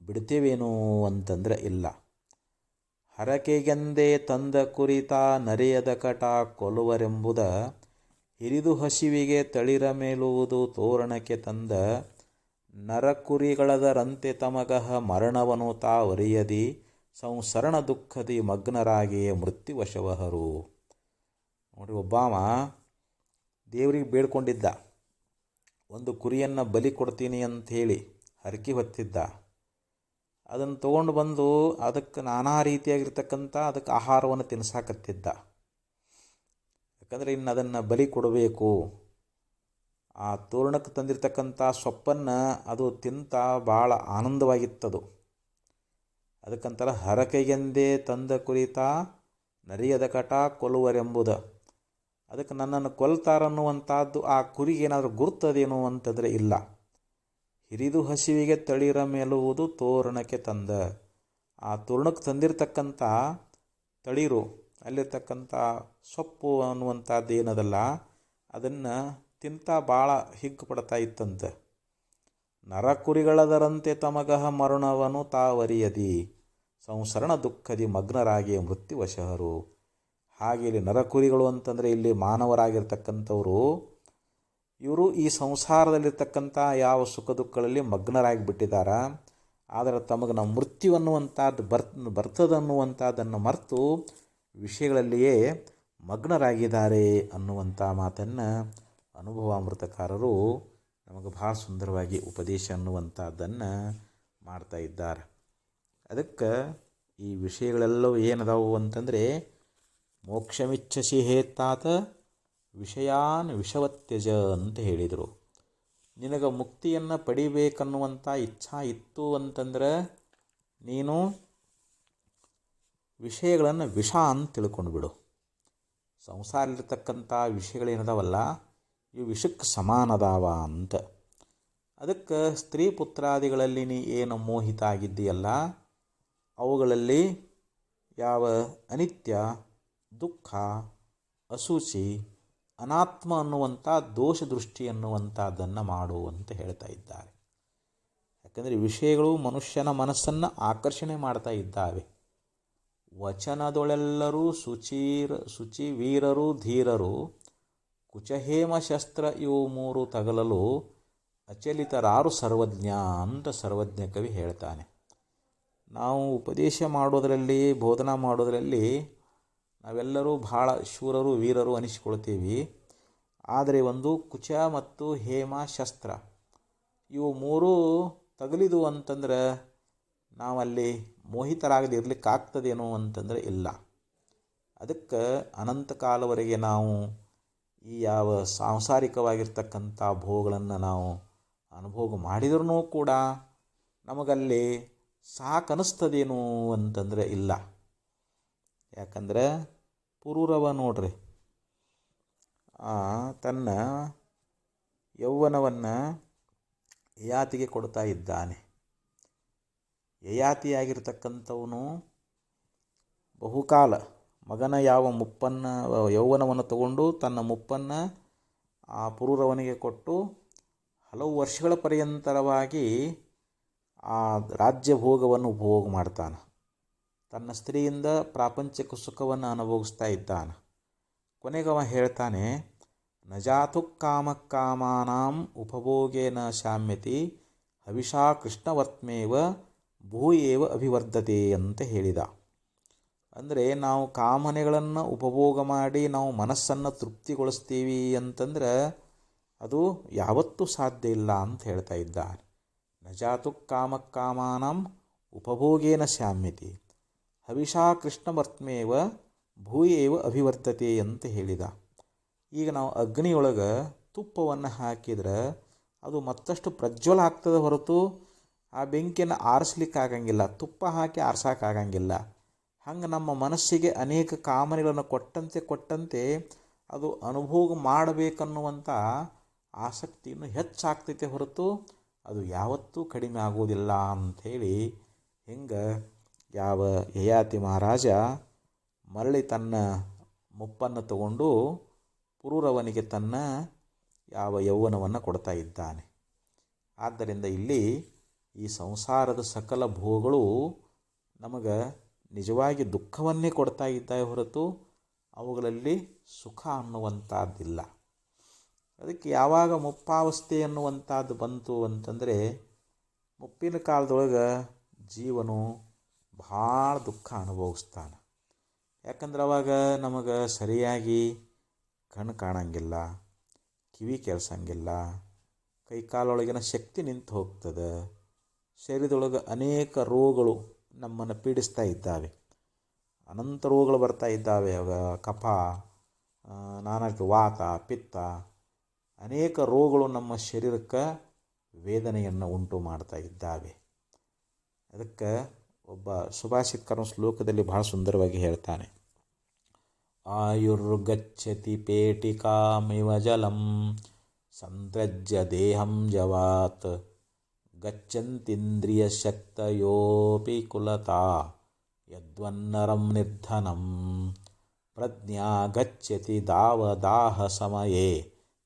Speaker 1: ಬಿಡ್ತೇವೇನೋ ಅಂತಂದರೆ ಇಲ್ಲ. ಹರಕೆಗೆಂದೇ ತಂದ ಕುರಿತ ನರೆಯದ ಕಟ ಕೊಲ್ಲುವರೆಂಬುದ, ಹಿರಿದು ಹಸಿವಿಗೆ ತಳಿರ ಮೇಲುವುದು ತೋರಣಕ್ಕೆ ತಂದ, ನರಕುರಿಗಳದರಂತೆ ತಮಗಹ ಮರಣವನು ತಾವರಿಯದಿ, ಸಂಸರಣ ದುಃಖದಿ ಮಗ್ನರಾಗಿಯೇ ಮೃತ್ಯುವಶವಹರು. ನೋಡಿ, ಒಬ್ಬಾಮ ದೇವರಿಗೆ ಬೇಡ್ಕೊಂಡಿದ್ದ, ಒಂದು ಕುರಿಯನ್ನು ಬಲಿ ಕೊಡ್ತೀನಿ ಅಂಥೇಳಿ ಹರಕೆ ಹೊತ್ತಿದ್ದ. ಅದನ್ನು ತೊಗೊಂಡು ಬಂದು ಅದಕ್ಕೆ ನಾನಾ ರೀತಿಯಾಗಿರ್ತಕ್ಕಂಥ ಅದಕ್ಕೆ ಆಹಾರವನ್ನು ತಿನ್ನಿಸಾಕತ್ತಿದ್ದ. ಯಾಕಂದರೆ ಇನ್ನು ಅದನ್ನು ಬಲಿ ಕೊಡಬೇಕು. ಆ ತೋರಣಕ್ಕೆ ತಂದಿರತಕ್ಕಂಥ ಸೊಪ್ಪನ್ನು ಅದು ತಿಂತ ಭಾಳ ಆನಂದವಾಗಿತ್ತದು. ಅದಕ್ಕಂತರ ಹರಕೆಗೆಂದೇ ತಂದ ಕುರಿತ ನರಿಯದ ಕಟ ಕೊಲ್ಲುವರೆಂಬುದು. ಅದಕ್ಕೆ ನನ್ನನ್ನು ಕೊಲ್ತಾರನ್ನುವಂಥದ್ದು ಆ ಕುರಿಗೆ ಏನಾದರೂ ಗುರ್ತದೇನೋ ಅಂತಂದರೆ ಇಲ್ಲ. ಹಿರಿದು ಹಸಿವಿಗೆ ತಳಿರ ಮೇಲುವುದು ತೋರಣಕ್ಕೆ ತಂದ, ಆ ತೋರಣಕ್ಕೆ ತಂದಿರತಕ್ಕಂಥ ತಳಿರು, ಅಲ್ಲಿರ್ತಕ್ಕಂಥ ಸೊಪ್ಪು ಅನ್ನುವಂಥದ್ದು ಏನದಲ್ಲ, ಅದನ್ನು ತಿಂತ ಭಾಳ ಹಿಗ್ಗು ಪಡ್ತಾ ಇತ್ತಂತೆ. ನರಕುರಿಗಳದರಂತೆ ತಮಗಹ ಮರಣವನು ತಾವರಿಯದಿ, ಸಂಸರಣ ದುಃಖದಿ ಮಗ್ನರಾಗಿ ಮೃತ್ಯುವಶಹರು. ಹಾಗೆ ಇಲ್ಲಿ ನರಕುರಿಗಳು ಅಂತಂದರೆ ಇಲ್ಲಿ ಮಾನವರಾಗಿರ್ತಕ್ಕಂಥವರು, ಇವರು ಈ ಸಂಸಾರದಲ್ಲಿರ್ತಕ್ಕಂಥ ಯಾವ ಸುಖ ದುಃಖಗಳಲ್ಲಿ ಮಗ್ನರಾಗಿ ಬಿಟ್ಟಿದ್ದಾರೆ. ಆದರೆ ತಮಗೆ ನಾವು ಮೃತ್ಯು ಅನ್ನುವಂಥದ್ದು ಬರ್ತದನ್ನುವಂಥದ್ದನ್ನು ಮರೆತು ವಿಷಯಗಳಲ್ಲಿಯೇ ಮಗ್ನರಾಗಿದ್ದಾರೆ ಅನ್ನುವಂಥ ಮಾತನ್ನು ಅನುಭವಾಮೃತಕಾರರು ನಮಗೆ ಭಾಳ ಸುಂದರವಾಗಿ ಉಪದೇಶ ಅನ್ನುವಂಥದ್ದನ್ನು ಮಾಡ್ತಾ ಇದ್ದಾರೆ. ಅದಕ್ಕೆ ಈ ವಿಷಯಗಳೆಲ್ಲವೂ ಏನದಾವು ಅಂತಂದರೆ, ಮೋಕ್ಷಮಿಚ್ಛಸಿ ಹೇತ್ತಾತ ವಿಷಯಾನ್ ವಿಷವತ್ಯಜ ಅಂತ ಹೇಳಿದರು. ನಿನಗೆ ಮುಕ್ತಿಯನ್ನು ಪಡಿಬೇಕನ್ನುವಂಥ ಇಚ್ಛಾ ಇತ್ತು ಅಂತಂದ್ರೆ ನೀನು ವಿಷಯಗಳನ್ನು ವಿಷ ಅಂತ ತಿಳ್ಕೊಂಡು ಬಿಡು. ಸಂಸಾರದಲ್ಲಿರ್ತಕ್ಕಂಥ ವಿಷಯಗಳೇನದಾವಲ್ಲ, ಇವು ವಿಷಕ್ಕೆ ಸಮಾನದಾವ ಅಂತ. ಅದಕ್ಕೆ ಸ್ತ್ರೀ ಪುತ್ರಾದಿಗಳಲ್ಲಿ ನೀ ಏನು ಮೋಹಿತ ಆಗಿದ್ದೀಯಲ್ಲ, ಅವುಗಳಲ್ಲಿ ಯಾವ ಅನಿತ್ಯ, ದುಃಖ, ಅಸೂಚಿ, ಅನಾತ್ಮ ಅನ್ನುವಂಥ ದೋಷ ದೃಷ್ಟಿ ಅನ್ನುವಂಥದ್ದನ್ನು ಮಾಡು ಅಂತ ಹೇಳ್ತಾ ಇದ್ದಾರೆ. ಯಾಕಂದರೆ ವಿಷಯಗಳು ಮನುಷ್ಯನ ಮನಸ್ಸನ್ನು ಆಕರ್ಷಣೆ ಮಾಡ್ತಾ ಇದ್ದಾವೆ. ವಚನದೊಳೆಲ್ಲರೂ ಶುಚಿ ವೀರರು ಧೀರರು, ಕುಚಹೇಮ ಶಸ್ತ್ರ ಇವು ಮೂರು ತಗಲಲು, ಅಚಲಿತರಾರು ಸರ್ವಜ್ಞ ಅಂತ ಸರ್ವಜ್ಞ ಕವಿ ಹೇಳ್ತಾನೆ. ನಾವು ಉಪದೇಶ ಮಾಡೋದರಲ್ಲಿ, ಬೋಧನಾ ಮಾಡೋದರಲ್ಲಿ ನಾವೆಲ್ಲರೂ ಭಾಳ ಶೂರರು ವೀರರು ಅನಿಸಿಕೊಳ್ತೀವಿ. ಆದರೆ ಒಂದು ಕುಚ ಮತ್ತು ಹೇಮ ಶಸ್ತ್ರ ಇವು ಮೂರೂ ತಗಲಿದು ಅಂತಂದ್ರೆ ನಾವಲ್ಲಿ ಮೋಹಿತರಾಗದೆ ಇರಲಿಕ್ಕಾಗ್ತದೇನೋ ಅಂತಂದರೆ ಇಲ್ಲ. ಅದಕ್ಕೆ ಅನಂತ ಕಾಲವರೆಗೆ ನಾವು ಈ ಯಾವ ಸಾಂಸಾರಿಕವಾಗಿರ್ತಕ್ಕಂಥ ಭೋಗಗಳನ್ನು ನಾವು ಅನುಭೋಗ ಮಾಡಿದ್ರೂ ಕೂಡ ನಮಗಲ್ಲಿ ಸಾಕನಿಸ್ತದೇನೋ ಅಂತಂದರೆ ಇಲ್ಲ. ಯಾಕಂದ್ರೆ ಪುರೂರವ ನೋಡ್ರಿ ತನ್ನ ಯೌವನವನ್ನು ಯಯಾತಿಗೆ ಕೊಡ್ತಾ ಇದ್ದಾನೆ. ಯಯಾತಿಯಾಗಿರ್ತಕ್ಕಂಥವನು ಬಹುಕಾಲ ಮಗನ ಯೌವನವನ್ನು ತಗೊಂಡು ತನ್ನ ಮುಪ್ಪನ್ನು ಆ ಪುರೂರವನಿಗೆ ಕೊಟ್ಟು ಹಲವು ವರ್ಷಗಳ ಪರ್ಯಂತರವಾಗಿ ಆ ರಾಜ್ಯ ಭೋಗವನ್ನು ಉಪಭೋಗ ಮಾಡ್ತಾನೆ. ತನ್ನ ಸ್ತ್ರೀಯಿಂದ ಪ್ರಾಪಂಚಿಕ ಸುಖವನ್ನು ಅನುಭವಿಸ್ತಾ ಇದ್ದಾನೆ. ಕೊನೆಗವ ಹೇಳ್ತಾನೆ, ನ ಜಾತು ಕಾಮಕಾಮಾನಾಂ ಉಪಭೋಗೇನ ಶಾಮ್ಯತಿ ಹವಿಷಾ ಕೃಷ್ಣವತ್ಮೇವ ಭೂಯೇವ ಅಭಿವರ್ಧತೆ ಅಂತ ಹೇಳಿದ. ಅಂದರೆ ನಾವು ಕಾಮನೆಗಳನ್ನು ಉಪಭೋಗ ಮಾಡಿ ನಾವು ಮನಸ್ಸನ್ನು ತೃಪ್ತಿಗೊಳಿಸ್ತೀವಿ ಅಂತಂದ್ರೆ ಅದು ಯಾವತ್ತೂ ಸಾಧ್ಯ ಇಲ್ಲ ಅಂತ ಹೇಳ್ತಾ ಇದ್ದಾನೆ. ನ ಜಾತು ಕಾಮಕಾಮಾನಾಂ ಉಪಭೋಗೇನ ಶಾಮ್ಯತಿ ಹವಿಷಾ ಕೃಷ್ಣವತ್ಮೇವ ಭೂಯೇವ ಅಭಿವರ್ಧತೆ ಅಂತ ಹೇಳಿದ. ಈಗ ನಾವು ಅಗ್ನಿಯೊಳಗೆ ತುಪ್ಪವನ್ನು ಹಾಕಿದ್ರೆ ಅದು ಮತ್ತಷ್ಟು ಪ್ರಜ್ವಲ ಆಗ್ತದೆ ಹೊರತು ಆ ಬೆಂಕಿಯನ್ನು ಆರಿಸ್ಲಿಕ್ಕಾಗಂಗಿಲ್ಲ, ತುಪ್ಪ ಹಾಕಿ ಆರ್ಸೋಕ್ಕಾಗಂಗಿಲ್ಲ. ಹಂಗೆ ನಮ್ಮ ಮನಸ್ಸಿಗೆ ಅನೇಕ ಕಾಮನೆಗಳನ್ನು ಕೊಟ್ಟಂತೆ ಅದು ಅನುಭೋಗ ಮಾಡಬೇಕನ್ನುವಂಥ ಆಸಕ್ತಿಯನ್ನು ಹೆಚ್ಚಾಗ್ತೈತೆ ಹೊರತು ಅದು ಯಾವತ್ತೂ ಕಡಿಮೆ ಆಗೋದಿಲ್ಲ ಅಂಥೇಳಿ ಹಿಂಗೆ ಯಾವ ಯಯಾತಿ ಮಹಾರಾಜ ಮರಳಿ ತನ್ನ ಮುಪ್ಪನ್ನು ತಗೊಂಡು ಪುರೂರವನಿಗೆ ತನ್ನ ಯೌವನವನ್ನು ಕೊಡ್ತಾ ಇದ್ದಾನೆ. ಆದ್ದರಿಂದ ಇಲ್ಲಿ ಈ ಸಂಸಾರದ ಸಕಲ ಭೋಗಗಳು ನಮಗೆ ನಿಜವಾಗಿ ದುಃಖವನ್ನೇ ಕೊಡ್ತಾ ಇದ್ದಾವೆ ಹೊರತು ಅವುಗಳಲ್ಲಿ ಸುಖ ಅನ್ನುವಂಥದ್ದಿಲ್ಲ. ಅದಕ್ಕೆ ಯಾವಾಗ ಮುಪ್ಪಾವಸ್ಥೆ ಅನ್ನುವಂಥದ್ದು ಬಂತು ಅಂತಂದರೆ ಮುಪ್ಪಿನ ಕಾಲದೊಳಗೆ ಜೀವನು ಭಾಳ ದುಃಖ ಅನುಭವಿಸ್ತಾನೆ. ಯಾಕಂದ್ರೆ ಅವಾಗ ನಮಗೆ ಸರಿಯಾಗಿ ಕಣ್ಣು ಕಾಣಂಗಿಲ್ಲ, ಕಿವಿ ಕೇಳಿಸಂಗಿಲ್ಲ, ಕೈಕಾಲೊಳಗಿನ ಶಕ್ತಿ ನಿಂತು ಹೋಗ್ತದೆ, ಶರೀರದೊಳಗೆ ಅನೇಕ ರೋಗಗಳು ನಮ್ಮನ್ನು ಪೀಡಿಸ್ತಾ ಇದ್ದಾವೆ, ಅನಂತ ರೋಗಗಳು ಬರ್ತಾ ಇದ್ದಾವೆ. ಅವಾಗ ಕಫ, ನಾನಾ ವಾತ, ಪಿತ್ತ, ಅನೇಕ ರೋಗಗಳು ನಮ್ಮ ಶರೀರಕ್ಕೆ ವೇದನೆಯನ್ನು ಉಂಟು ಮಾಡ್ತಾ ಇದ್ದಾವೆ. ಅದಕ್ಕೆ ಒಬ್ಬ ಸುಭಾಷಿತಕರ ಶ್ಲೋಕದಲ್ಲಿ ಬಹಳ ಸುಂದರವಾಗಿ ಹೇಳ್ತಾನೆ, ಆಯುರ್ಗಚ್ಚತಿ ಪೇಟಿಕಾಮಿವ ಜಲಂ ಸಂತ್ರಜ್ಯ ದೇಹಂ ಜವಾತ್ ಗಚ್ಚಂತೀಂದ್ರಿಯ ಶಕ್ತಯೋಪಿ ಕುಲತಾ ಯದ್ವನ್ನರಂ ನಿರ್ಧನಂ ಪ್ರಜ್ಞಾ ಗಚ್ಚತಿ ದಾವದಾಹ ಸಮಯೇ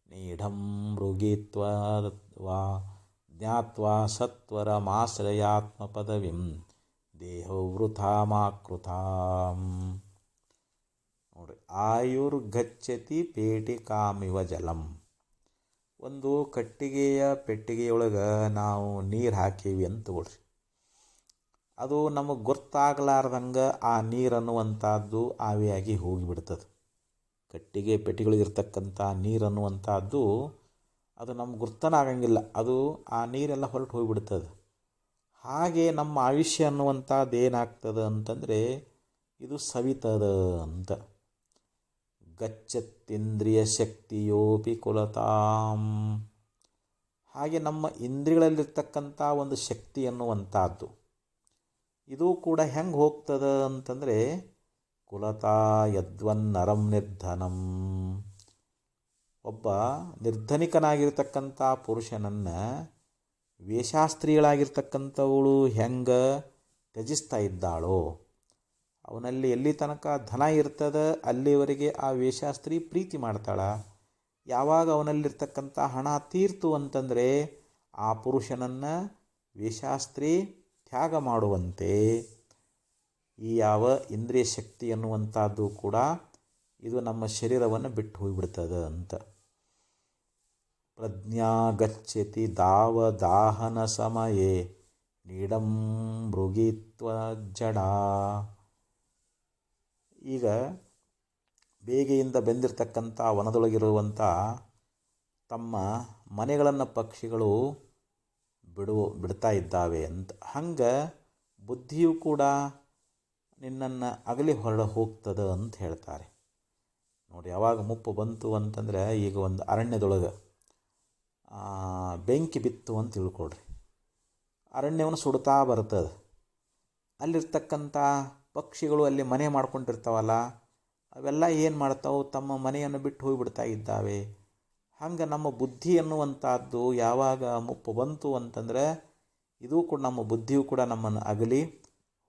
Speaker 1: ನೀಢಂ ಮೃಗೀತ್ವಾ ಜ್ಞಾತ್ವಾ ಸತ್ವರಮಾಶ್ರಯಾತ್ಮಪದವಿಂ ದೇಹವೃಥಾಮಾಕೃತಾಂ. ನೋಡ್ರಿ, ಆಯುರ್ಗಚ್ಚತಿ ಪೇಟಿಕಾಮಿವ ಜಲಂ. ಒಂದು ಪೆಟ್ಟಿಗೆಯೊಳಗೆ ನಾವು ನೀರು ಹಾಕೀವಿ ಅಂತ ತಗೊಳ್ರಿ. ಅದು ನಮಗೆ ಗೊತ್ತಾಗಲಾರ್ದಂಗೆ ಆ ನೀರು ಅನ್ನುವಂಥದ್ದು ಆವಿಯಾಗಿ ಹೋಗಿಬಿಡ್ತದೆ. ಪೆಟ್ಟಿಗೆಗಳಿಗಿರ್ತಕ್ಕಂಥ ನೀರು ಅನ್ನುವಂಥದ್ದು ಅದು ನಮ್ಗೆ ಗುರ್ತನಾಗಂಗಿಲ್ಲ, ಅದು ಆ ನೀರೆಲ್ಲ ಹೊರಟು ಹೋಗಿಬಿಡ್ತದೆ. ಹಾಗೆ ನಮ್ಮ ಆಯುಷ್ಯ ಅನ್ನುವಂಥದ್ದು ಏನಾಗ್ತದೆ ಅಂತಂದರೆ ಇದು ಸವಿತದ ಅಂತ. ಗಚ್ಚತ್ತೀಂದ್ರಿಯ ಶಕ್ತಿಯೋಪಿ ಕುಲತಾಂ. ಹಾಗೆ ನಮ್ಮ ಇಂದ್ರಿಯಗಳಲ್ಲಿರ್ತಕ್ಕಂಥ ಒಂದು ಶಕ್ತಿ ಅನ್ನುವಂಥದ್ದು ಇದು ಕೂಡ ಹೆಂಗೆ ಹೋಗ್ತದೆ ಅಂತಂದರೆ ಕುಲತಾ ಯದ್ವನ್ನರಂ ನಿರ್ಧನಂ. ಒಬ್ಬ ನಿರ್ಧನಿಕನಾಗಿರ್ತಕ್ಕಂಥ ಪುರುಷನನ್ನು ವೇಷಾಸ್ತ್ರೀಗಳಾಗಿರ್ತಕ್ಕಂಥವಳು ಹೆಂಗೆ ತ್ಯಜಿಸ್ತಾ ಇದ್ದಾಳೋ, ಅವನಲ್ಲಿ ಎಲ್ಲಿ ತನಕ ಧನ ಇರ್ತದೆ ಅಲ್ಲಿವರೆಗೆ ಆ ವೇಷಾಸ್ತ್ರೀ ಪ್ರೀತಿ ಮಾಡ್ತಾಳ. ಯಾವಾಗ ಅವನಲ್ಲಿರ್ತಕ್ಕಂಥ ಹಣ ತೀರ್ತು ಅಂತಂದರೆ ಆ ಪುರುಷನನ್ನು ವೇಷಾಸ್ತ್ರೀ ತ್ಯಾಗ ಮಾಡುವಂತೆ ಈ ಯಾವ ಇಂದ್ರಿಯ ಶಕ್ತಿ ಅನ್ನುವಂಥದ್ದು ಕೂಡ ಇದು ನಮ್ಮ ಶರೀರವನ್ನು ಬಿಟ್ಟು ಹೋಗಿಬಿಡ್ತದೆ ಅಂತ. ಪ್ರಜ್ಞಾ ಗಚ್ಚತಿ ದಾವದಾಹನ ಸಮಯೇ ನೀಡಂ ಮೃಗೀತ್ವ ಜಡ. ಈಗ ಬೇಗೆಯಿಂದ ಬೆಂದಿರ್ತಕ್ಕಂಥ ವನದೊಳಗಿರುವಂಥ ತಮ್ಮ ಮನೆಗಳನ್ನು ಪಕ್ಷಿಗಳು ಬಿಡ್ತಾ ಇದ್ದಾವೆ ಅಂತ. ಹಂಗೆ ಬುದ್ಧಿಯೂ ಕೂಡ ನಿನ್ನನ್ನು ಅಗಲಿ ಹೋಗ್ತದೆ ಅಂತ ಹೇಳ್ತಾರೆ. ನೋಡಿ, ಯಾವಾಗ ಮುಪ್ಪು ಬಂತು ಅಂತಂದರೆ ಈಗ ಒಂದು ಅರಣ್ಯದೊಳಗೆ ಬೆಂಕಿ ಬಿತ್ತು ಅಂತ ತಿಳ್ಕೊಳ್ರಿ. ಅರಣ್ಯವನ್ನು ಸುಡ್ತಾ ಬರ್ತದೆ. ಅಲ್ಲಿರ್ತಕ್ಕಂಥ ಪಕ್ಷಿಗಳು ಅಲ್ಲಿ ಮನೆ ಮಾಡ್ಕೊಂಡಿರ್ತಾವಲ್ಲ, ಅವೆಲ್ಲ ಏನು ಮಾಡ್ತಾವೆ, ತಮ್ಮ ಮನೆಯನ್ನು ಬಿಟ್ಟು ಹೋಗಿಬಿಡ್ತಾ ಇದ್ದಾವೆ. ಹಂಗೆ ನಮ್ಮ ಬುದ್ಧಿ ಅನ್ನುವಂಥದ್ದು ಯಾವಾಗ ಮುಪ್ಪು ಬಂತು ಅಂತಂದರೆ ಇದು ಕೂಡ ನಮ್ಮ ಬುದ್ಧಿಯು ಕೂಡ ನಮ್ಮನ್ನು ಅಗಲಿ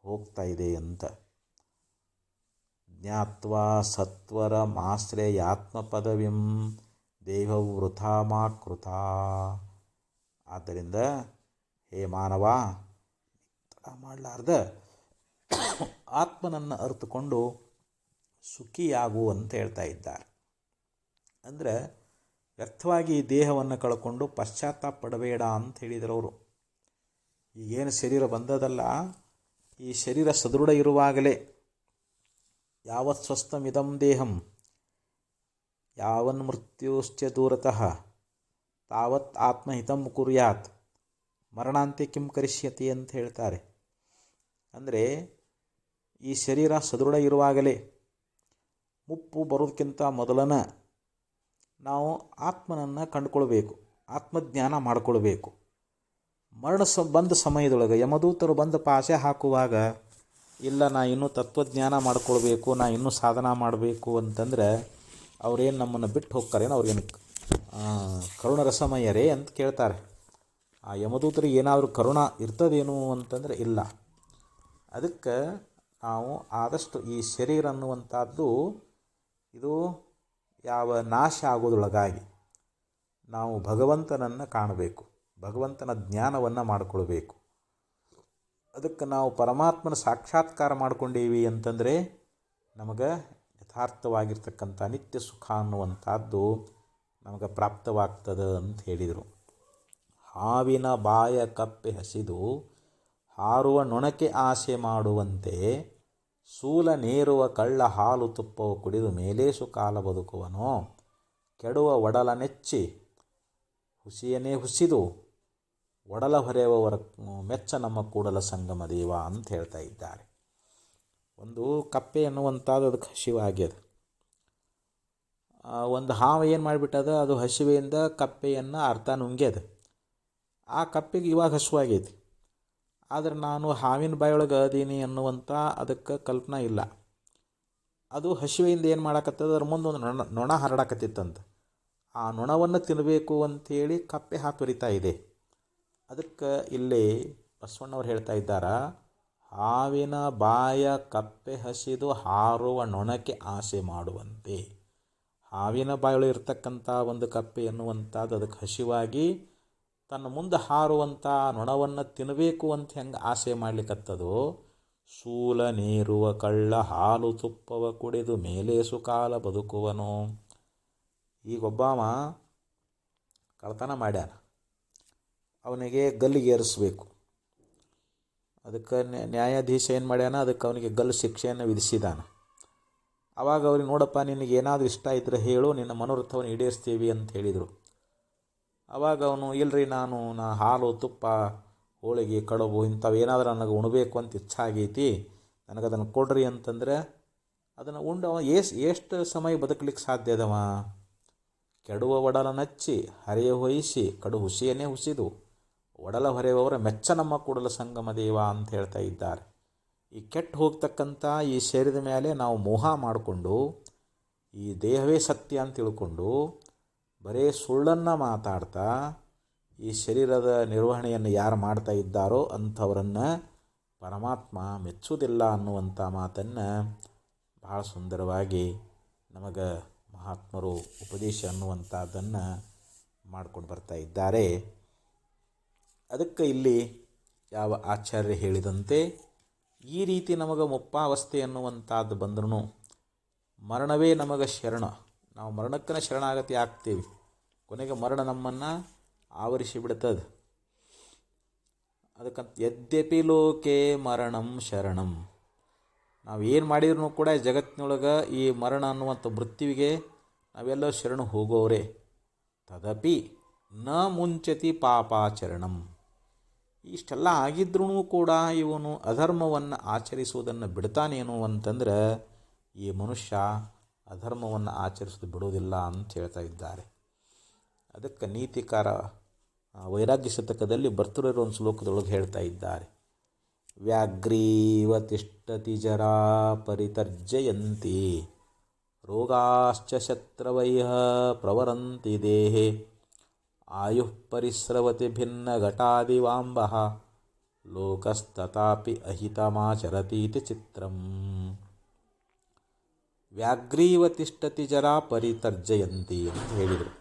Speaker 1: ಹೋಗ್ತಾ ಇದೆ ಅಂತ. ಜ್ಞಾತ್ವಾ ಸತ್ವರ ಮಾಶ್ರಯಾತ್ಮ ಪದವಿಂ ದೇಹವು ವೃಥಾ ಮಾ ಕೃತ. ಆದ್ದರಿಂದ ಹೇ ಮಾನವ, ತಡ ಮಾಡಲಾರ್ದ ಆತ್ಮನನ್ನು ಅರಿತುಕೊಂಡು ಸುಖಿಯಾಗು ಅಂತ ಹೇಳ್ತಾ ಇದ್ದಾರೆ. ಅಂದರೆ ವ್ಯರ್ಥವಾಗಿ ಈ ದೇಹವನ್ನು ಕಳ್ಕೊಂಡು ಪಶ್ಚಾತ್ತಾಪ ಪಡಬೇಡ ಅಂತ ಹೇಳಿದರವರು. ಈಗೇನು ಶರೀರ ಬಂದದಲ್ಲ, ಈ ಶರೀರ ಸದೃಢ ಇರುವಾಗಲೇ ಯಾವತ್ ಸ್ವಸ್ಥಮಿದಂ ದೇಹಂ ಯಾವನ್ ಮೃತ್ಯುಶ್ಚ ದೂರತಃ ತಾವತ್ ಆತ್ಮಹಿತಂ ಕುರ್ಯಾತ್ ಮರಣಾಂತ್ಯ ಕಿಂ ಕರಿಷ್ಯತಿ ಅಂತ ಹೇಳ್ತಾರೆ. ಅಂದರೆ ಈ ಶರೀರ ಸದೃಢ ಇರುವಾಗಲೇ, ಮುಪ್ಪು ಬರೋದಕ್ಕಿಂತ ಮೊದಲನ ನಾವು ಆತ್ಮನನ್ನು ಕಂಡುಕೊಳ್ಬೇಕು, ಆತ್ಮಜ್ಞಾನ ಮಾಡಿಕೊಳ್ಬೇಕು. ಬಂದ ಸಮಯದೊಳಗೆ ಯಮದೂತರು ಬಂದು ಪಾಶೆ ಹಾಕುವಾಗ, ಇಲ್ಲ ನಾ ಇನ್ನೂ ತತ್ವಜ್ಞಾನ ಮಾಡ್ಕೊಳ್ಬೇಕು, ನಾ ಇನ್ನೂ ಸಾಧನ ಮಾಡಬೇಕು ಅಂತಂದರೆ ಅವ್ರೇನು ನಮ್ಮನ್ನು ಬಿಟ್ಟು ಹೋಗ್ತಾರೇನೋ, ಅವ್ರಿಗೇನು ಕರುಣರಸಮಯರೇ ಅಂತ ಕೇಳ್ತಾರೆ. ಆ ಯಮದೂತರಿಗೆ ಏನಾದರೂ ಕರುಣ ಇರ್ತದೇನು ಅಂತಂದರೆ ಇಲ್ಲ. ಅದಕ್ಕೆ ನಾವು ಆದಷ್ಟು ಈ ಶರೀರ ಅನ್ನುವಂಥದ್ದು ಇದು ಯಾವ ನಾಶ ಆಗೋದ್ರೊಳಗಾಗಿ ನಾವು ಭಗವಂತನನ್ನು ಕಾಣಬೇಕು, ಭಗವಂತನ ಜ್ಞಾನವನ್ನು ಮಾಡಿಕೊಳ್ಬೇಕು. ಅದಕ್ಕೆ ನಾವು ಪರಮಾತ್ಮನ ಸಾಕ್ಷಾತ್ಕಾರ ಮಾಡ್ಕೊಂಡೀವಿ ಅಂತಂದರೆ ನಮಗೆ ಯಥಾರ್ಥವಾಗಿರ್ತಕ್ಕಂಥ ನಿತ್ಯ ಸುಖ ಅನ್ನುವಂಥದ್ದು ನಮಗೆ ಪ್ರಾಪ್ತವಾಗ್ತದೆ ಅಂತ ಹೇಳಿದರು. ಹಾವಿನ ಬಾಯ ಕಪ್ಪೆ ಹಸಿದು ಹಾರುವ ನೊಣಕ್ಕೆ ಆಸೆ ಮಾಡುವಂತೆ ಸೂಲ ನೇರುವ ಕಳ್ಳ ಹಾಲು ತುಪ್ಪವು ಕುಡಿದು ಮೇಲೇಸು ಕಾಲ ಬದುಕುವನೋ, ಕೆಡುವ ಒಡಲ ನೆಚ್ಚಿ ಹುಸಿಯನೇ ಹುಸಿದು ಒಡಲ ಹೊರೆಯುವವರ ಮೆಚ್ಚ ನಮ್ಮ ಕೂಡಲ ಸಂಗಮ ದೇವ ಅಂತ ಹೇಳ್ತಾ ಇದ್ದಾರೆ. ಒಂದು ಕಪ್ಪೆ ಅನ್ನುವಂಥದ್ದು ಅದಕ್ಕೆ ಹಸಿವಾಗ್ಯದ. ಒಂದು ಹಾವು ಏನು ಮಾಡಿಬಿಟ್ಟದ, ಅದು ಹಸಿವೆಯಿಂದ ಕಪ್ಪೆಯನ್ನು ಅರ್ಧ ನುಂಗ್ಯದ. ಆ ಕಪ್ಪೆಗೆ ಇವಾಗ ಹಸುವಾಗೈತಿ, ಆದರೆ ನಾನು ಹಾವಿನ ಬಾಯೊಳಗೆ ಅದೀನಿ ಅನ್ನುವಂಥ ಅದಕ್ಕೆ ಕಲ್ಪನಾ ಇಲ್ಲ. ಅದು ಹಸಿವೆಯಿಂದ ಏನು ಮಾಡಾಕತ್ತದ, ಅದ್ರ ಮುಂದೆ ಒಂದು ನೊಣ ಹರಡಾಕತ್ತಿತ್ತಂತ. ಆ ನೊಣವನ್ನು ತಿನ್ನಬೇಕು ಅಂಥೇಳಿ ಕಪ್ಪೆ ಹಾತೊರಿತಾ ಇದೆ. ಅದಕ್ಕೆ ಇಲ್ಲಿ ಬಸವಣ್ಣವ್ರು ಹೇಳ್ತಾ ಇದ್ದಾರೆ, ಹಾವಿನ ಬಾಯ ಕಪ್ಪೆ ಹಸಿದು ಹಾರುವ ನೊಣಕ್ಕೆ ಆಸೆ ಮಾಡುವಂತೆ. ಹಾವಿನ ಬಾಯೊಳಗೆ ಇರ್ತಕ್ಕಂಥ ಒಂದು ಕಪ್ಪೆ ಎನ್ನುವಂಥದ್ದು ಅದಕ್ಕೆ ಹಸಿವಾಗಿ ತನ್ನ ಮುಂದೆ ಹಾರುವಂಥ ನೊಣವನ್ನು ತಿನ್ನಬೇಕು ಅಂತ ಹೆಂಗೆ ಆಸೆ ಮಾಡ್ಲಿಕ್ಕತ್ತದೋ, ಸೂಲ ನೇರುವ ಕಳ್ಳ ಹಾಲು ತುಪ್ಪವ ಕುಡಿದು ಮೇಲೇಸು ಕಾಲ ಬದುಕುವನು. ಈಗ ಒಬ್ಬವ ಕಳ್ತನ ಮಾಡ್ಯಾನ, ಅವನಿಗೆ ಗಲ್ಲಿಗೆ ಏರಿಸ್ಬೇಕು. ಅದಕ್ಕೆ ನ್ಯಾಯಾಧೀಶ ಏನು ಮಾಡ್ಯಾನ, ಅದಕ್ಕೆ ಅವನಿಗೆ ಗಲ್ಲು ಶಿಕ್ಷೆಯನ್ನು ವಿಧಿಸಿದಾನ. ಆವಾಗ ಅವ್ರಿಗೆ, ನೋಡಪ್ಪ ನಿನಗೆ ಏನಾದರೂ ಇಷ್ಟ ಇದ್ದರೆ ಹೇಳು, ನಿನ್ನ ಮನೋರಥವನ್ನು ಈಡೇರಿಸ್ತೀವಿ ಅಂತ ಹೇಳಿದರು. ಆವಾಗ ಅವನು, ಇಲ್ಲರಿ ನಾ ಹಾಲು ತುಪ್ಪ ಹೋಳಿಗೆ ಕಡುಬು ಇಂಥವು ಏನಾದರೂ ನನಗೆ ಉಣಬೇಕು ಅಂತ ಇಚ್ಛೆ ಆಗೈತಿ, ನನಗದನ್ನು ಕೊಡ್ರಿ ಅಂತಂದರೆ ಅದನ್ನು ಉಂಡು ಅವ ಎಷ್ಟು ಸಮಯ ಬದುಕಲಿಕ್ಕೆ ಸಾಧ್ಯ ಅದವ. ಕೆಡುವ ಒಡಲ ನಚ್ಚಿ ಹರೆಯ ಹೊಯಿಸಿ ಕಡು ಹುಸಿಯನ್ನೇ ಹುಸಿದು ಒಡಲ ಹೊರೆಯುವವರ ಮೆಚ್ಚ ನಮ್ಮ ಕೂಡಲ ಸಂಗಮ ದೇವ ಅಂತ ಹೇಳ್ತಾ ಇದ್ದಾರೆ. ಈ ಕೆಟ್ಟು ಹೋಗ್ತಕ್ಕಂಥ ಈ ಶರೀರದ ಮೇಲೆ ನಾವು ಮೋಹ ಮಾಡಿಕೊಂಡು ಈ ದೇಹವೇ ಸತ್ಯ ಅಂತ ತಿಳ್ಕೊಂಡು ಬರೀ ಸುಳ್ಳನ್ನು ಮಾತಾಡ್ತಾ ಈ ಶರೀರದ ನಿರ್ವಹಣೆಯನ್ನು ಯಾರು ಮಾಡ್ತಾ ಇದ್ದಾರೋ ಅಂಥವರನ್ನು ಪರಮಾತ್ಮ ಮೆಚ್ಚುವುದಿಲ್ಲ ಅನ್ನುವಂಥ ಮಾತನ್ನು ಬಹಳ ಸುಂದರವಾಗಿ ನಮಗೆ ಮಹಾತ್ಮರು ಉಪದೇಶ ಅನ್ನುವಂಥದ್ದನ್ನು ಮಾಡ್ಕೊಂಡು ಬರ್ತಾ ಇದ್ದಾರೆ. ಅದಕ್ಕೆ ಇಲ್ಲಿ ಯಾವ ಆಚಾರ್ಯ ಹೇಳಿದಂತೆ ಈ ರೀತಿ ನಮಗೆ ಮುಪ್ಪಾವಸ್ಥೆ ಅನ್ನುವಂಥದ್ದು ಬಂದ್ರೂ ಮರಣವೇ ನಮಗೆ ಶರಣ. ನಾವು ಮರಣಕ್ಕನ ಶರಣಾಗತಿ ಆಗ್ತೀವಿ, ಕೊನೆಗೆ ಮರಣ ನಮ್ಮನ್ನು ಆವರಿಸಿ ಬಿಡ್ತದೆ. ಅದಕ್ಕಂತ ಯದ್ಯಪಿ ಲೋಕೆ ಮರಣಂ ಶರಣಂ, ನಾವು ಏನು ಮಾಡಿದ್ರೂ ಕೂಡ ಜಗತ್ತಿನೊಳಗೆ ಈ ಮರಣ ಅನ್ನುವಂಥ ಮೃತ್ಯುವಿಗೆ ನಾವೆಲ್ಲ ಶರಣ ಹೋಗೋರೆ. ತದಪಿ ನ ಮುಂಚತಿ ಪಾಪಾಚರಣಂ, ಇಷ್ಟೆಲ್ಲ ಆಗಿದ್ರೂ ಕೂಡ ಇವನು ಅಧರ್ಮವನ್ನು ಆಚರಿಸುವುದನ್ನು ಬಿಡ್ತಾನೇನು ಅಂತಂದ್ರೆ ಈ ಮನುಷ್ಯ ಅಧರ್ಮವನ್ನು ಆಚರಿಸೋದು ಬಿಡೋದಿಲ್ಲ ಅಂತ ಹೇಳ್ತಾ ಇದ್ದಾರೆ. ಅದಕ್ಕೆ ನೀತಿಕಾರ ವೈರಾಗ್ಯ ಶತಕದಲ್ಲಿ ಭರ್ತೃರು ಒಂದು ಶ್ಲೋಕದೊಳಗೆ ಹೇಳ್ತಾ ಇದ್ದಾರೆ, ವ್ಯಾಘ್ರೀವ ತಿಷ್ಠತಿ ಜರಾ ಪರಿತರ್ಜಯಂತಿ ರೋಗಾಶ್ಚ ಶತ್ರವಯ್ಯ ಪ್ರವರಂತಿ ದೇಹೆ ಆಯುಃ ಪರಿಸ್ರವತಿ ಭಿನ್ನಘಟಾದಿವಾಂಬಃ ಲೋಕಸ್ತಥಾಪಿ ಅಹಿತಮಾಚರತೀತಿ ಚಿತ್ರಂ. ವ್ಯಾಘ್ರೀವ ತಿಷ್ಠತಿ ಜರಾ ಪರಿತರ್ಜಯಂತಿ ಅಂತ ಹೇಳಿದರು.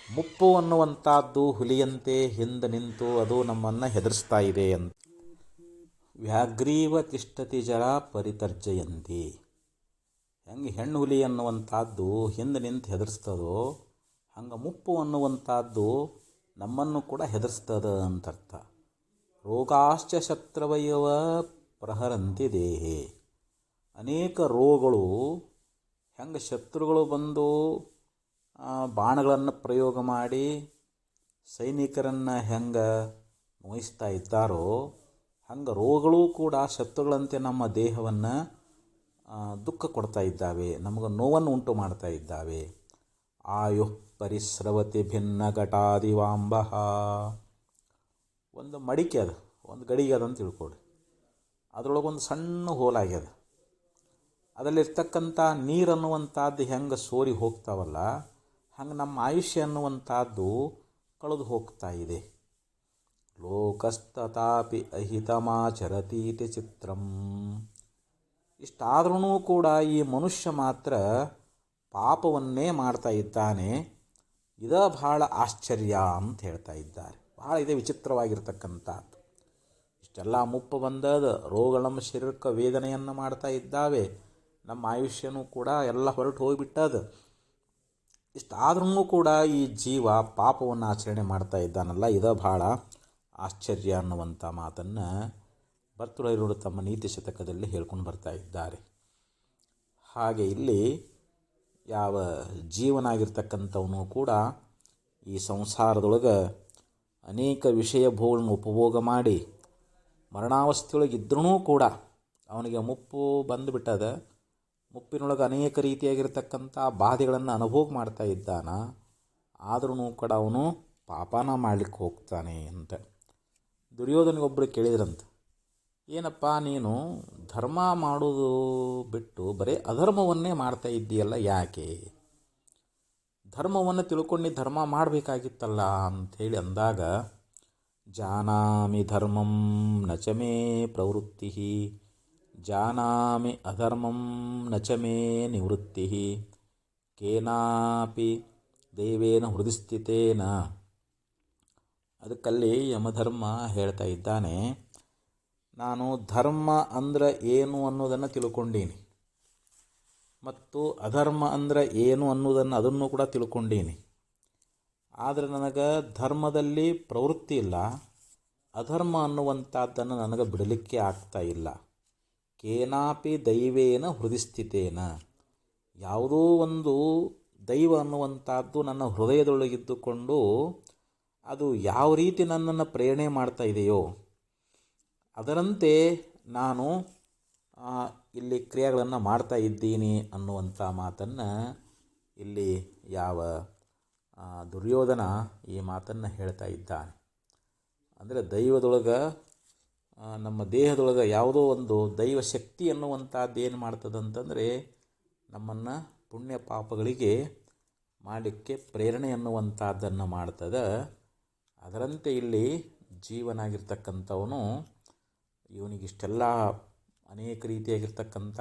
Speaker 1: ಮುಪ್ಪು ಅನ್ನುವಂಥದ್ದು ಹುಲಿಯಂತೆ ಹಿಂದೆ ನಿಂತು ಅದು ನಮ್ಮನ್ನು ಹೆದರಿಸ್ತಾ ಇದೆ ಅಂತ. ವ್ಯಾಘ್ರೀವ ತಿಷ್ಠತಿ ಜರಾ ಪರಿತರ್ಜಯಂತಿ. ಹೆಂಗೆ ಹೆಣ್ಣು ಹುಲಿ ಅನ್ನುವಂಥದ್ದು ಹಿಂದೆ ನಿಂತು ಹೆದರಿಸ್ತದೋ ಹಂಗೆ ಮುಪ್ಪು ಅನ್ನುವಂಥದ್ದು ನಮ್ಮನ್ನು ಕೂಡ ಹೆದರಿಸ್ತದ ಅಂತರ್ಥ. ರೋಗಾಶ್ಚ ಶತ್ರವಯವ ಪ್ರಹರಂತಿ ದೇಹೆ. ಅನೇಕ ರೋಗಗಳು ಹೆಂಗೆ ಶತ್ರುಗಳು ಬಂದು ಬಾಣಗಳನ್ನು ಪ್ರಯೋಗ ಮಾಡಿ ಸೈನಿಕರನ್ನು ಹೆಂಗೆ ನೋಯಿಸ್ತಾ ಇದ್ದಾರೋ ಹಂಗೆ ರೋಗಗಳು ಕೂಡ ಶತ್ರುಗಳಂತೆ ನಮ್ಮ ದೇಹವನ್ನು ದುಃಖ ಕೊಡ್ತಾ ಇದ್ದಾವೆ, ನಮಗೆ ನೋವನ್ನು ಉಂಟು ಮಾಡ್ತಾ ಇದ್ದಾವೆ. ಆಯುಃ ಪರಿಸ್ರವತಿ ಭಿನ್ನ ಘಟಾದಿವಾಂಬಃ. ಒಂದು ಮಡಿಕೆ ಅದು, ಒಂದು ಗಡಿಗೆ ಅದಂತ ತಿಳ್ಕೊಳ್ರಿ. ಅದರೊಳಗೊಂದು ಸಣ್ಣ ಹೋಲಾಗ್ಯದ. ಅದರಲ್ಲಿರ್ತಕ್ಕಂಥ ನೀರನ್ನುವಂಥದ್ದು ಹೆಂಗೆ ಸೋರಿ ಹೋಗ್ತಾವಲ್ಲ ಹಂಗೆ ನಮ್ಮ ಆಯುಷ್ಯ ಅನ್ನುವಂಥದ್ದು ಕಳೆದು ಹೋಗ್ತಾ ಇದೆ. ಲೋಕಸ್ತಥಾಪಿ ಅಹಿತಮಾಚರತೀತಿ ಚಿತ್ರಂ. ಇಷ್ಟಾದ್ರೂ ಕೂಡ ಈ ಮನುಷ್ಯ ಮಾತ್ರ ಪಾಪವನ್ನೇ ಮಾಡ್ತಾ ಇದ್ದಾನೆ. ಇದ ಬಹಳ ಆಶ್ಚರ್ಯ ಅಂತ ಹೇಳ್ತಾ ಇದ್ದಾರೆ. ಬಹಳ ಇದೆ ವಿಚಿತ್ರವಾಗಿರ್ತಕ್ಕಂಥದ್ದು. ಇಷ್ಟೆಲ್ಲ ಮುಪ್ಪು ಬಂದದ, ರೋಗಗಳು ನಮ್ಮ ಶರೀರಕ್ಕೆ ವೇದನೆಯನ್ನು ಮಾಡ್ತಾ ಇದ್ದಾವೆ, ನಮ್ಮ ಆಯುಷ್ಯನೂ ಕೂಡ ಎಲ್ಲ ಹೊರಟು ಹೋಗಿಬಿಟ್ಟದ. ಇಷ್ಟಾದ್ರೂ ಕೂಡ ಈ ಜೀವ ಪಾಪವನ್ನು ಆಚರಣೆ ಮಾಡ್ತಾ ಇದ್ದಾನಲ್ಲ, ಇದ ಬಹಳ ಆಶ್ಚರ್ಯ ಅನ್ನುವಂಥ ಮಾತನ್ನು ಭರ್ತೃಹರಿಯವರು ತಮ್ಮ ನೀತಿ ಶತಕದಲ್ಲಿ ಹೇಳ್ಕೊಂಡು ಬರ್ತಾ ಇದ್ದಾರೆ. ಹಾಗೆ ಇಲ್ಲಿ ಯಾವ ಜೀವನಾಗಿರ್ತಕ್ಕಂಥವನು ಕೂಡ ಈ ಸಂಸಾರದೊಳಗೆ ಅನೇಕ ವಿಷಯ ಭೋಗಗಳನ್ನು ಉಪಭೋಗ ಮಾಡಿ ಮರಣಾವಸ್ಥೆಯೊಳಗಿದ್ರೂ ಕೂಡ ಅವನಿಗೆ ಮುಪ್ಪು ಬಂದುಬಿಟ್ಟದ. ಮುಪ್ಪಿನೊಳಗೆ ಅನೇಕ ರೀತಿಯಾಗಿರ್ತಕ್ಕಂಥ ಬಾಧೆಗಳನ್ನು ಅನುಭೋಗ ಮಾಡ್ತಾ ಇದ್ದಾನ. ಆದ್ರೂ ಕೂಡ ಅವನು ಪಾಪನ ಮಾಡಲಿಕ್ಕೆ ಹೋಗ್ತಾನೆ ಅಂತ. ದುರ್ಯೋಧನಿಗೊಬ್ಬರು ಕೇಳಿದ್ರಂತ, ಏನಪ್ಪ ನೀನು ಧರ್ಮ ಮಾಡೋದು ಬಿಟ್ಟು ಬರೀ ಅಧರ್ಮವನ್ನೇ ಮಾಡ್ತಾ ಇದ್ದೀಯಲ್ಲ, ಯಾಕೆ? ಧರ್ಮವನ್ನು ತಿಳ್ಕೊಂಡು ಧರ್ಮ ಮಾಡಬೇಕಾಗಿತ್ತಲ್ಲ ಅಂಥೇಳಿ ಅಂದಾಗ, ಜಾನಾಮಿ ಧರ್ಮಂ ನಚ ಮೇ ಪ್ರವೃತ್ತಿ ಜಾನಾಮಿ ಅಧರ್ಮಂ ನಚ ಮೇ ನಿವೃತ್ತಿ ಕೇನಾಪಿ ದೇವೇನ ಹೃದಯ ಸ್ಥಿತೇನ. ಅದಕ್ಕಲ್ಲಿ ಯಮಧರ್ಮ ಹೇಳ್ತಾ ಇದ್ದಾನೆ, ನಾನು ಧರ್ಮ ಅಂದ್ರೆ ಏನು ಅನ್ನೋದನ್ನು ತಿಳ್ಕೊಂಡೀನಿ, ಮತ್ತು ಅಧರ್ಮ ಅಂದ್ರೆ ಏನು ಅನ್ನೋದನ್ನು ಅದನ್ನು ಕೂಡ ತಿಳ್ಕೊಂಡೀನಿ. ಆದರೆ ನನಗೆ ಧರ್ಮದಲ್ಲಿ ಪ್ರವೃತ್ತಿ ಇಲ್ಲ, ಅಧರ್ಮ ಅನ್ನುವಂಥದ್ದನ್ನು ನನಗೆ ಬಿಡಲಿಕ್ಕೆ ಆಗ್ತಾ ಇಲ್ಲ. ಕೇನಾಪಿ ದೈವೇನ ಹೃದಯಸ್ಥಿತೇನ. ಯಾವುದೋ ಒಂದು ದೈವ ಅನ್ನುವಂಥದ್ದು ನನ್ನ ಹೃದಯದೊಳಗಿದ್ದುಕೊಂಡು ಅದು ಯಾವ ರೀತಿ ನನ್ನನ್ನು ಪ್ರೇರಣೆ ಮಾಡ್ತಾ ಇದೆಯೋ ಅದರಂತೆ ನಾನು ಇಲ್ಲಿ ಕ್ರಿಯೆಗಳನ್ನು ಮಾಡ್ತಾ ಇದ್ದೀನಿ ಅನ್ನುವಂಥ ಮಾತನ್ನು ಇಲ್ಲಿ ಯಾವ ದುರ್ಯೋಧನ ಈ ಮಾತನ್ನು ಹೇಳ್ತಾ ಇದ್ದಾನೆ. ಅಂದರೆ ದೈವದೊಳಗೆ ನಮ್ಮ ದೇಹದೊಳಗೆ ಯಾವುದೋ ಒಂದು ದೈವ ಶಕ್ತಿ ಅನ್ನುವಂಥದ್ದು ಏನು ಮಾಡ್ತದಂತಂದರೆ ನಮ್ಮನ್ನು ಪುಣ್ಯ ಪಾಪಗಳಿಗೆ ಮಾಡಲಿಕ್ಕೆ ಪ್ರೇರಣೆ ಅನ್ನುವಂಥದ್ದನ್ನು ಮಾಡ್ತದೆ. ಅದರಂತೆ ಇಲ್ಲಿ ಜೀವನಾಗಿರ್ತಕ್ಕಂಥವನು ಇವನಿಗಿಷ್ಟೆಲ್ಲ ಅನೇಕ ರೀತಿಯಾಗಿರ್ತಕ್ಕಂಥ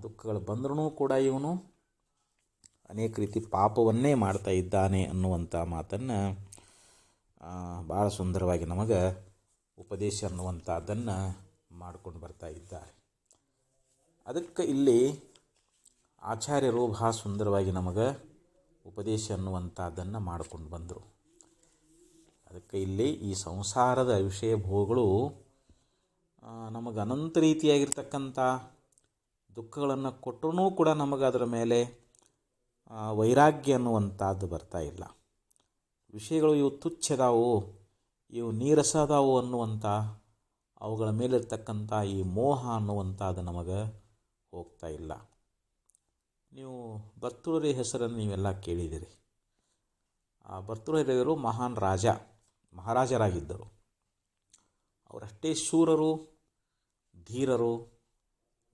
Speaker 1: ದುಃಖಗಳು ಬಂದ್ರೂ ಕೂಡ ಇವನು ಅನೇಕ ರೀತಿ ಪಾಪವನ್ನೇ ಮಾಡ್ತಾ ಇದ್ದಾನೆ ಅನ್ನುವಂಥ ಮಾತನ್ನು ಭಾಳ ಸುಂದರವಾಗಿ ನಮಗೆ ಉಪದೇಶ ಅನ್ನುವಂಥದ್ದನ್ನು ಮಾಡಿಕೊಂಡು ಬರ್ತಾ ಇದ್ದಾರೆ. ಅದಕ್ಕೆ ಇಲ್ಲಿ ಆಚಾರ್ಯರು ಭಾಳ ಸುಂದರವಾಗಿ ನಮಗೆ ಉಪದೇಶ ಅನ್ನುವಂಥದ್ದನ್ನು ಮಾಡಿಕೊಂಡು ಬಂದರು. ಅದಕ್ಕೆ ಇಲ್ಲಿ ಈ ಸಂಸಾರದ ವಿಷಯ ಭೋಗಗಳು ನಮಗೆ ಅನಂತ ರೀತಿಯಾಗಿರ್ತಕ್ಕಂಥ ದುಃಖಗಳನ್ನು ಕೊಟ್ಟರೂ ಕೂಡ ನಮಗೆ ಅದರ ಮೇಲೆ ವೈರಾಗ್ಯ ಅನ್ನುವಂಥದ್ದು ಬರ್ತಾ ಇಲ್ಲ. ವಿಷಯಗಳು ಇವು ತುಚ್ಛದಾವು, ಇವು ನೀರಸದಾವು ಅನ್ನುವಂಥ ಅವುಗಳ ಮೇಲಿರ್ತಕ್ಕಂಥ ಈ ಮೋಹ ಅನ್ನುವಂಥದ್ದು ನಮಗೆ ಹೋಗ್ತಾ ಇಲ್ಲ. ನೀವು ಭರ್ತೃಹರಿ ಹೆಸರನ್ನು ನೀವೆಲ್ಲ ಕೇಳಿದಿರಿ. ಆ ಭರ್ತೃಹರಿಯವರು ಮಹಾನ್ ಮಹಾರಾಜರಾಗಿದ್ದರು. ಅವರಷ್ಟೇ ಶೂರರು, ಧೀರರು,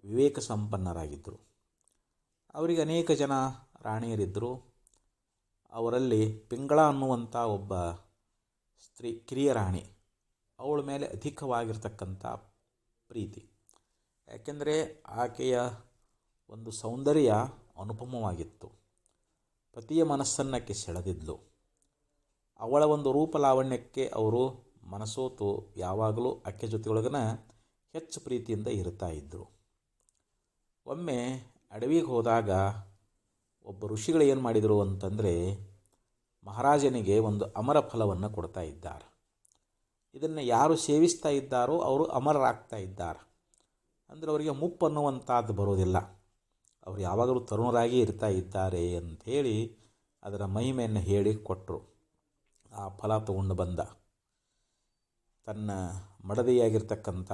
Speaker 1: ವಿವೇಕ ಸಂಪನ್ನರಾಗಿದ್ದರು. ಅವರಿಗೆ ಅನೇಕ ಜನ ರಾಣಿಯರಿದ್ದರು. ಅವರಲ್ಲಿ ಪಿಂಗಳ ಅನ್ನುವಂಥ ಒಬ್ಬ ಸ್ತ್ರೀ, ಕಿರಿಯ ರಾಣಿ, ಅವಳ ಮೇಲೆ ಅಧಿಕವಾಗಿರ್ತಕ್ಕಂಥ ಪ್ರೀತಿ. ಯಾಕೆಂದರೆ ಆಕೆಯ ಒಂದು ಸೌಂದರ್ಯ ಅನುಪಮವಾಗಿತ್ತು. ಪತಿಯ ಮನಸ್ಸನ್ನಕ್ಕೆ ಸೆಳೆದಿದ್ಲು. ಅವಳ ಒಂದು ರೂಪಲಾವಣ್ಯಕ್ಕೆ ಅವರು ಮನಸೋತು ಯಾವಾಗಲೂ ಆಕೆ ಜೊತೆಯೊಳಗನ ಹೆಚ್ಚು ಪ್ರೀತಿಯಿಂದ ಇರ್ತಾ ಇದ್ದರು. ಒಮ್ಮೆ ಅಡವಿಗೆ ಹೋದಾಗ ಒಬ್ಬ ಋಷಿಗಳು ಏನು ಮಾಡಿದರು ಅಂತಂದರೆ, ಮಹಾರಾಜನಿಗೆ ಒಂದು ಅಮರ ಫಲವನ್ನು ಕೊಡ್ತಾ ಇದ್ದಾರೆ. ಇದನ್ನು ಯಾರು ಸೇವಿಸ್ತಾ ಇದ್ದಾರೋ ಅವರು ಅಮರರಾಗ್ತಾ ಇದ್ದಾರೆ. ಅಂದರೆ ಅವರಿಗೆ ಮುಪ್ಪು ಅನ್ನುವಂಥದ್ದು ಬರೋದಿಲ್ಲ. ಅವರು ಯಾವಾಗಲೂ ತರುಣರಾಗಿ ಇರ್ತಾ ಇದ್ದಾರೆ ಅಂಥೇಳಿ ಅದರ ಮಹಿಮೆಯನ್ನು ಹೇಳಿ ಕೊಟ್ಟರು. ಆ ಫಲ ತಗೊಂಡು ಬಂದ ತನ್ನ ಮಡದಿಯಾಗಿರ್ತಕ್ಕಂಥ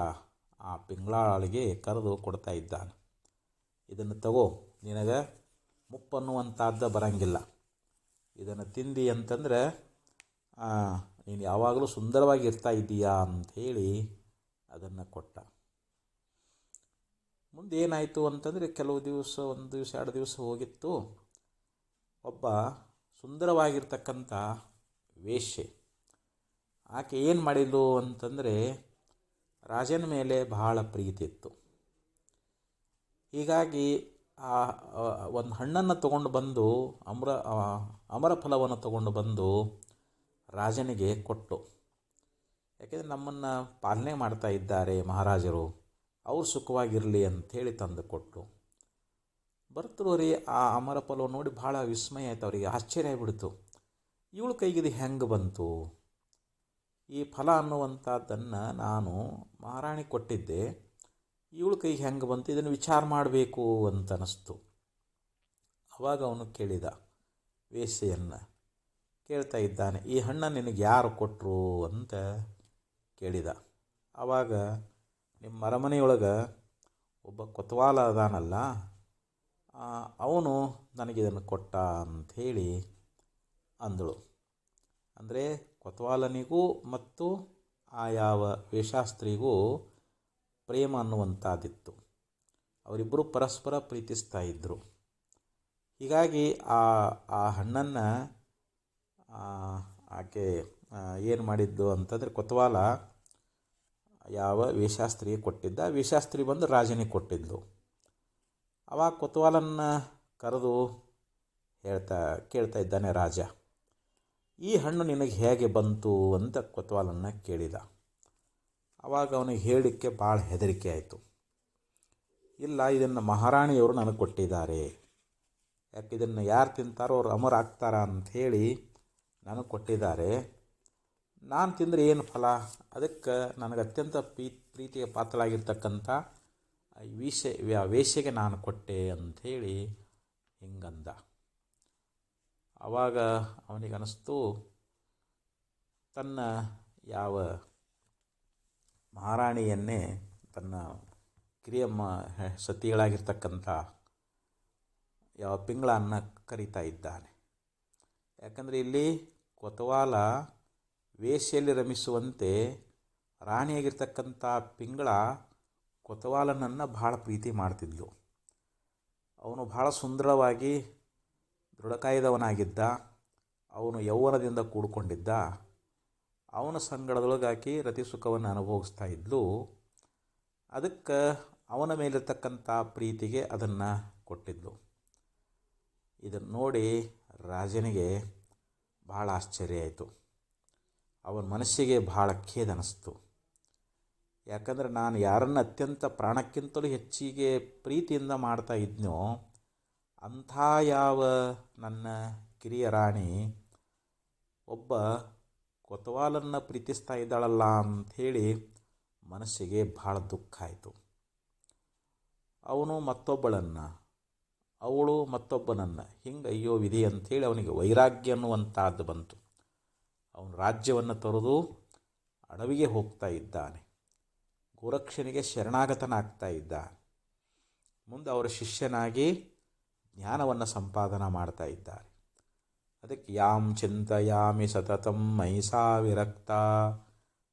Speaker 1: ಆ ಪಿಂಗಳಾಳಿಗೆ ಕರೆದು ಕೊಡ್ತಾ ಇದ್ದಾನೆ. ಇದನ್ನು ತಗೋ, ನಿನಗೆ ಮುಪ್ಪನ್ನುವಂಥದ್ದು ಬರಂಗಿಲ್ಲ. ಇದನ್ನು ತಿಂದಿ ಅಂತಂದರೆ ನೀನು ಯಾವಾಗಲೂ ಸುಂದರವಾಗಿ ಇರ್ತಾ ಇದ್ದೀಯಾ ಅಂಥೇಳಿ ಅದನ್ನು ಕೊಟ್ಟ. ಮುಂದೆ ಏನಾಯಿತು ಅಂತಂದರೆ, ಕೆಲವು ದಿವಸ, 1 ದಿವಸ 2 ದಿವಸ ಹೋಗಿತ್ತು. ಒಬ್ಬ ಸುಂದರವಾಗಿರ್ತಕ್ಕಂಥ ವೇಶ್ಯೆ, ಆಕೆ ಏನು ಮಾಡಿದ್ಲು ಅಂತಂದರೆ, ರಾಜನ ಮೇಲೆ ಬಹಳ ಪ್ರೀತಿ ಇತ್ತು. ಹೀಗಾಗಿ ಒಂದು ಹಣ್ಣನ್ನು ತಗೊಂಡು ಬಂದು ಅಮರ ಫಲವನ್ನು ತಗೊಂಡು ಬಂದು ರಾಜನಿಗೆ ಕೊಟ್ಟು, ಯಾಕೆಂದರೆ ನಮ್ಮನ್ನು ಪಾಲನೆ ಮಾಡ್ತಾ ಇದ್ದಾರೆ ಮಹಾರಾಜರು, ಅವ್ರು ಸುಖವಾಗಿರಲಿ ಅಂಥೇಳಿ ತಂದು ಕೊಟ್ಟು ಬರ್ತರೋರಿ. ಆ ಅಮರ ಫಲ ನೋಡಿ ಭಾಳ ವಿಸ್ಮಯ ಆಯ್ತು ಅವರಿಗೆ, ಆಶ್ಚರ್ಯ ಆಗಿಬಿಡ್ತು. ಇವಳ ಕೈಗಿದು ಹೆಂಗೆ ಬಂತು? ಈ ಫಲ ಅನ್ನುವಂಥದ್ದನ್ನು ನಾನು ಮಹಾರಾಣಿ ಕೊಟ್ಟಿದ್ದೆ, ಇವಳ ಕೈಗೆ ಹೆಂಗೆ ಬಂತು? ಇದನ್ನು ವಿಚಾರ ಮಾಡಬೇಕು ಅಂತ ಅನ್ನಿಸ್ತು. ಆವಾಗ ಅವನು ಕೇಳಿದ, ವೇಶ್ಯೆಯನ್ನು ಕೇಳ್ತಾ ಇದ್ದಾನೆ, ಈ ಹಣ್ಣನ್ನು ನಿನಗೆ ಯಾರು ಕೊಟ್ಟರು ಅಂತ ಕೇಳಿದ. ಆವಾಗ, ನಿಮ್ಮ ಅರಮನೆಯೊಳಗೆ ಒಬ್ಬ ಕೊತ್ವಾಲ ಅದಾನಲ್ಲ, ಅವನು ನನಗಿದನ್ನು ಕೊಟ್ಟ ಅಂಥೇಳಿ ಅಂದಳು. ಅಂದರೆ ಕೊತ್ವಾಲನಿಗೂ ಮತ್ತು ಆ ಯಾವ ವೇಷಾಸ್ತ್ರಿಗೂ ಪ್ರೇಮ ಅನ್ನುವಂಥದ್ದಿತ್ತು. ಅವರಿಬ್ಬರು ಪರಸ್ಪರ ಪ್ರೀತಿಸ್ತಾ ಇದ್ದರು. ಹೀಗಾಗಿ ಆ ಹಣ್ಣನ್ನು ಆಕೆ ಏನು ಮಾಡಿದ್ದು ಅಂತಂದರೆ, ಕೊತ್ವಾಲ ಯಾವ ವೇಷಾಸ್ತ್ರಿಗೆ ಕೊಟ್ಟಿದ್ದ, ವೇಷಾಸ್ತ್ರಿ ಬಂದು ರಾಜನಿಗೆ ಕೊಟ್ಟಿದ್ಲು. ಆವಾಗ ಕೊತ್ವಾಲನ್ನ ಕರೆದು ಕೇಳ್ತಾ ಇದ್ದಾನೆ ರಾಜ, ಈ ಹಣ್ಣು ನಿನಗೆ ಹೇಗೆ ಬಂತು ಅಂತ ಕೊತ್ವಾಲನ್ನ ಕೇಳಿದ. ಆವಾಗ ಅವನಿಗೆ ಹೇಳಲಿಕ್ಕೆ ಭಾಳ ಹೆದರಿಕೆ ಆಯಿತು. ಇಲ್ಲ, ಇದನ್ನು ಮಹಾರಾಣಿಯವರು ನನಗೆ ಕೊಟ್ಟಿದ್ದಾರೆ, ಯಾಕೆ ಇದನ್ನು ಯಾರು ತಿಂತಾರೋ ಅವ್ರು ಅಮರ ಆಗ್ತಾರ ಅಂಥೇಳಿ ನನಗೆ ಕೊಟ್ಟಿದ್ದಾರೆ. ನಾನು ತಿಂದರೆ ಏನು ಫಲ? ಅದಕ್ಕೆ ನನಗೆ ಅತ್ಯಂತ ಪ್ರೀತಿಗೆ ಪಾತ್ರರಾಗಿರ್ತಕ್ಕಂಥ ವೇಶ್ಯೆಗೆ ನಾನು ಕೊಟ್ಟೆ ಅಂಥೇಳಿ ಹಿಂಗಂದ. ಆವಾಗ ಅವನಿಗೆ ಅನ್ನಿಸ್ತು, ತನ್ನ ಯಾವ ಮಹಾರಾಣಿಯನ್ನೇ ತನ್ನ ಕಿರಿಯ ಸತಿಗಳಾಗಿರ್ತಕ್ಕಂಥ ಯಾವ ಪಿಂಗಳನ್ನ ಕರೀತಾ ಇದ್ದಾನೆ. ಯಾಕಂದರೆ ಇಲ್ಲಿ ಕೊತ್ವಾಲ ವೇಶ್ಯೆಯಲ್ಲಿ ರಮಿಸುವಂತೆ ರಾಣಿಯಾಗಿರ್ತಕ್ಕಂಥ ಪಿಂಗಳ ಕೊತ್ವಾಲನನ್ನು ಭಾಳ ಪ್ರೀತಿ ಮಾಡ್ತಿದ್ಲು. ಅವನು ಭಾಳ ಸುಂದರವಾಗಿ ದೃಢಕಾಯದವನಾಗಿದ್ದ. ಅವನು ಯೌವನದಿಂದ ಕೂಡಿಕೊಂಡಿದ್ದ. ಅವನ ಸಂಗಡದೊಳಗಾಕಿ ರತಿ ಸುಖವನ್ನು ಅನುಭವಿಸ್ತಾ ಇದ್ಲು. ಅದಕ್ಕೆ ಅವನ ಮೇಲಿರ್ತಕ್ಕಂಥ ಪ್ರೀತಿಗೆ ಅದನ್ನು ಕೊಟ್ಟಿದ್ಲು. ಇದನ್ನು ನೋಡಿ ರಾಜನಿಗೆ ಭಾಳ ಆಶ್ಚರ್ಯ ಆಯಿತು. ಅವನ ಮನಸ್ಸಿಗೆ ಭಾಳ ಖೇದ ಅನ್ನಿಸ್ತು. ಯಾಕಂದರೆ ನಾನು ಯಾರನ್ನು ಅತ್ಯಂತ ಪ್ರಾಣಕ್ಕಿಂತಲೂ ಹೆಚ್ಚಿಗೆ ಪ್ರೀತಿಯಿಂದ ಮಾಡ್ತಾ ಇದ್ನೋ ಅಂಥ ಯಾವ ನನ್ನ ಕಿರಿಯ ರಾಣಿ ಒಬ್ಬ ಕೊತ್ವಾಲನ್ನು ಪ್ರೀತಿಸ್ತಾ ಇದ್ದಾಳಲ್ಲ ಅಂಥೇಳಿ ಮನಸ್ಸಿಗೆ ಭಾಳ ದುಃಖ ಆಯಿತು. ಅವಳು ಮತ್ತೊಬ್ಬನನ್ನು ಹಿಂಗೆ ಅಯ್ಯೋ ವಿಧಿ ಅಂಥೇಳಿ ಅವನಿಗೆ ವೈರಾಗ್ಯ ಅನ್ನುವಂಥದ್ದು ಬಂತು. ಅವನು ರಾಜ್ಯವನ್ನು ತೊರೆದು ಅಡವಿಗೆ ಹೋಗ್ತಾ ಇದ್ದಾನೆ. ಗೋರಕ್ಷನಿಗೆ ಶರಣಾಗತನಾಗ್ತಾ ಇದ್ದ. ಮುಂದೆ ಅವರ ಶಿಷ್ಯನಾಗಿ ಜ್ಞಾನವನ್ನು ಸಂಪಾದನೆ ಮಾಡ್ತಾ ಇದ್ದಾರೆ. ಅದಕ್ಕೆ ಯಾಂ ಚಿಂತಯಾಮಿ ಸತತಂ ಮೈಸಾ ವಿರಕ್ತ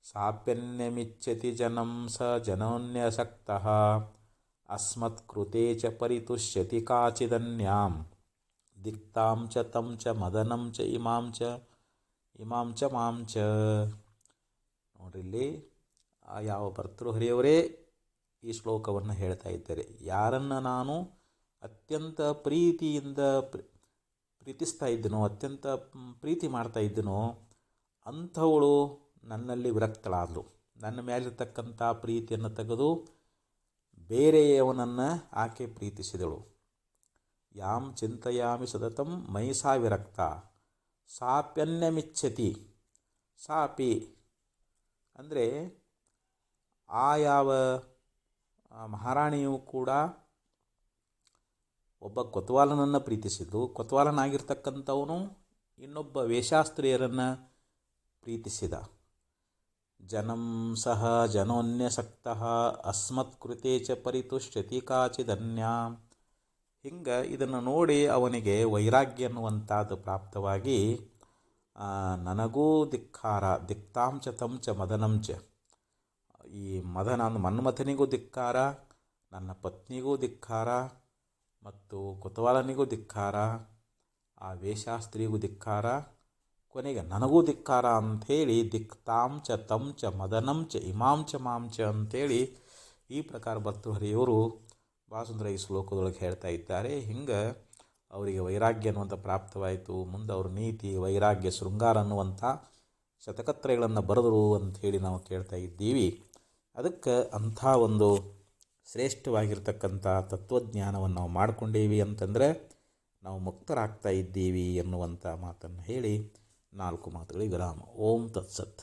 Speaker 1: ಸಾಪ್ಯನ್ಯಮಿಚ್ಛತಿ ಜನಂ ಸ ಜನೋನ್ಯಸಕ್ತಃ ಅಸ್ಮತ್ಕೃತೆ ಚ ಪರಿತುಷ್ಯತಿ ಕಾಚಿದನ್ಯಾಂ ದಿಕ್ತಾಂ ಚ ತಂ ಚ ಮದನಂ ಚ ಇಮಾಂ ಚ ಮಾಂ ಚ. ನೋಡ್ರಿ ಇಲ್ಲಿ ಯಾವ ಭರ್ತೃಹರಿಯವರೇ ಈ ಶ್ಲೋಕವನ್ನು ಹೇಳ್ತಾ ಇದ್ದಾರೆ. ಯಾರನ್ನು ನಾನು ಅತ್ಯಂತ ಪ್ರೀತಿಯಿಂದ ಪ್ರೀತಿಸ್ತಾ ಇದ್ದನೋ, ಅತ್ಯಂತ ಪ್ರೀತಿ ಮಾಡ್ತಾ ಇದ್ದನೋ ಅಂಥವಳು ನನ್ನಲ್ಲಿ ವಿರಕ್ತಳಾದಳು. ನನ್ನ ಮೇಲಿರ್ತಕ್ಕಂಥ ಪ್ರೀತಿಯನ್ನು ತೆಗೆದು ಬೇರೆಯವನನ್ನು ಆಕೆ ಪ್ರೀತಿಸಿದಳು. ಯಾಂ ಚಿಂತೆಯಾಮಿ ಸತತಂ ಮಯಿ ಸಾ ವಿರಕ್ತ ಸಾಪ್ಯನ್ಯಮಿಚ್ಛತಿ. ಸಾಪಿ ಅಂದರೆ ಯಾವ ಮಹಾರಾಣಿಯು ಕೂಡ ಒಬ್ಬ ಕೊತ್ವಾಲನನ್ನು ಪ್ರೀತಿಸಿದ್ದು, ಕೊತ್ವಾಲನಾಗಿರ್ತಕ್ಕಂಥವನು ಇನ್ನೊಬ್ಬ ವೇಷಾಸ್ತ್ರೀಯರನ್ನು ಪ್ರೀತಿಸಿದ. ಜನಂ ಸಹ ಜನೋನ್ಯಸಕ್ತಃ ಅಸ್ಮತ್ಕೃತೆ ಚ ಪರಿತುಷ್ಯತಿ ಕಾಚಿದನ್ಯಾ. ಹಿಂಗೆ ಇದನ್ನು ನೋಡಿ ಅವನಿಗೆ ವೈರಾಗ್ಯ ಅನ್ನುವಂಥದ್ದು ಪ್ರಾಪ್ತವಾಗಿ ನನಗೂ ಧಿಕ್ಕಾರ, ದಿಕ್ತಾಂಚ ತಂಚ ಮದನಂಚ, ಈ ಮನ್ಮಥನಿಗೂ ಧಿಕ್ಕಾರ, ನನ್ನ ಪತ್ನಿಗೂ ಧಿಕ್ಕಾರ, ಮತ್ತು ಕೊತ್ವಾಲನಿಗೂ ಧಿಕ್ಕಾರ, ಆ ವೇಷಾಸ್ತ್ರೀಗೂ ಧಿಕ್ಕಾರ, ಕೊನೆಗೆ ನನಗೂ ಧಿಕ್ಕಾರ ಅಂಥೇಳಿ ದಿಕ್ತಾಂಚ ತಂಚ ಮದನಂಚ ಇಮಾಂಚ ಮಾಂಚ ಅಂಥೇಳಿ ಈ ಪ್ರಕಾರ ಭರ್ತೃಹರಿಯವರು ಭಾಳ ಸುಂದರ ಈ ಶ್ಲೋಕದೊಳಗೆ ಹೇಳ್ತಾ ಇದ್ದಾರೆ. ಹಿಂಗೆ ಅವರಿಗೆ ವೈರಾಗ್ಯ ಅನ್ನುವಂಥ ಪ್ರಾಪ್ತವಾಯಿತು. ಮುಂದೆ ಅವರು ನೀತಿ, ವೈರಾಗ್ಯ, ಶೃಂಗಾರ ಅನ್ನುವಂಥ ಶತಕತ್ರಯಗಳನ್ನು ಬರೆದರು ಅಂಥೇಳಿ ನಾವು ಕೇಳ್ತಾ ಇದ್ದೀವಿ. ಅದಕ್ಕೆ ಅಂಥ ಒಂದು ಶ್ರೇಷ್ಠವಾಗಿರ್ತಕ್ಕಂಥ ತತ್ವಜ್ಞಾನವನ್ನು ನಾವು ಮಾಡಿಕೊಂಡೀವಿ ಅಂತಂದರೆ ನಾವು ಮುಕ್ತರಾಗ್ತಾ ಇದ್ದೀವಿ ಎನ್ನುವಂಥ ಮಾತನ್ನು ಹೇಳಿ 4 ಮಾತುಗಳಿಗೆ ವಿರಾಮ. ಓಂ ತತ್ಸತ್.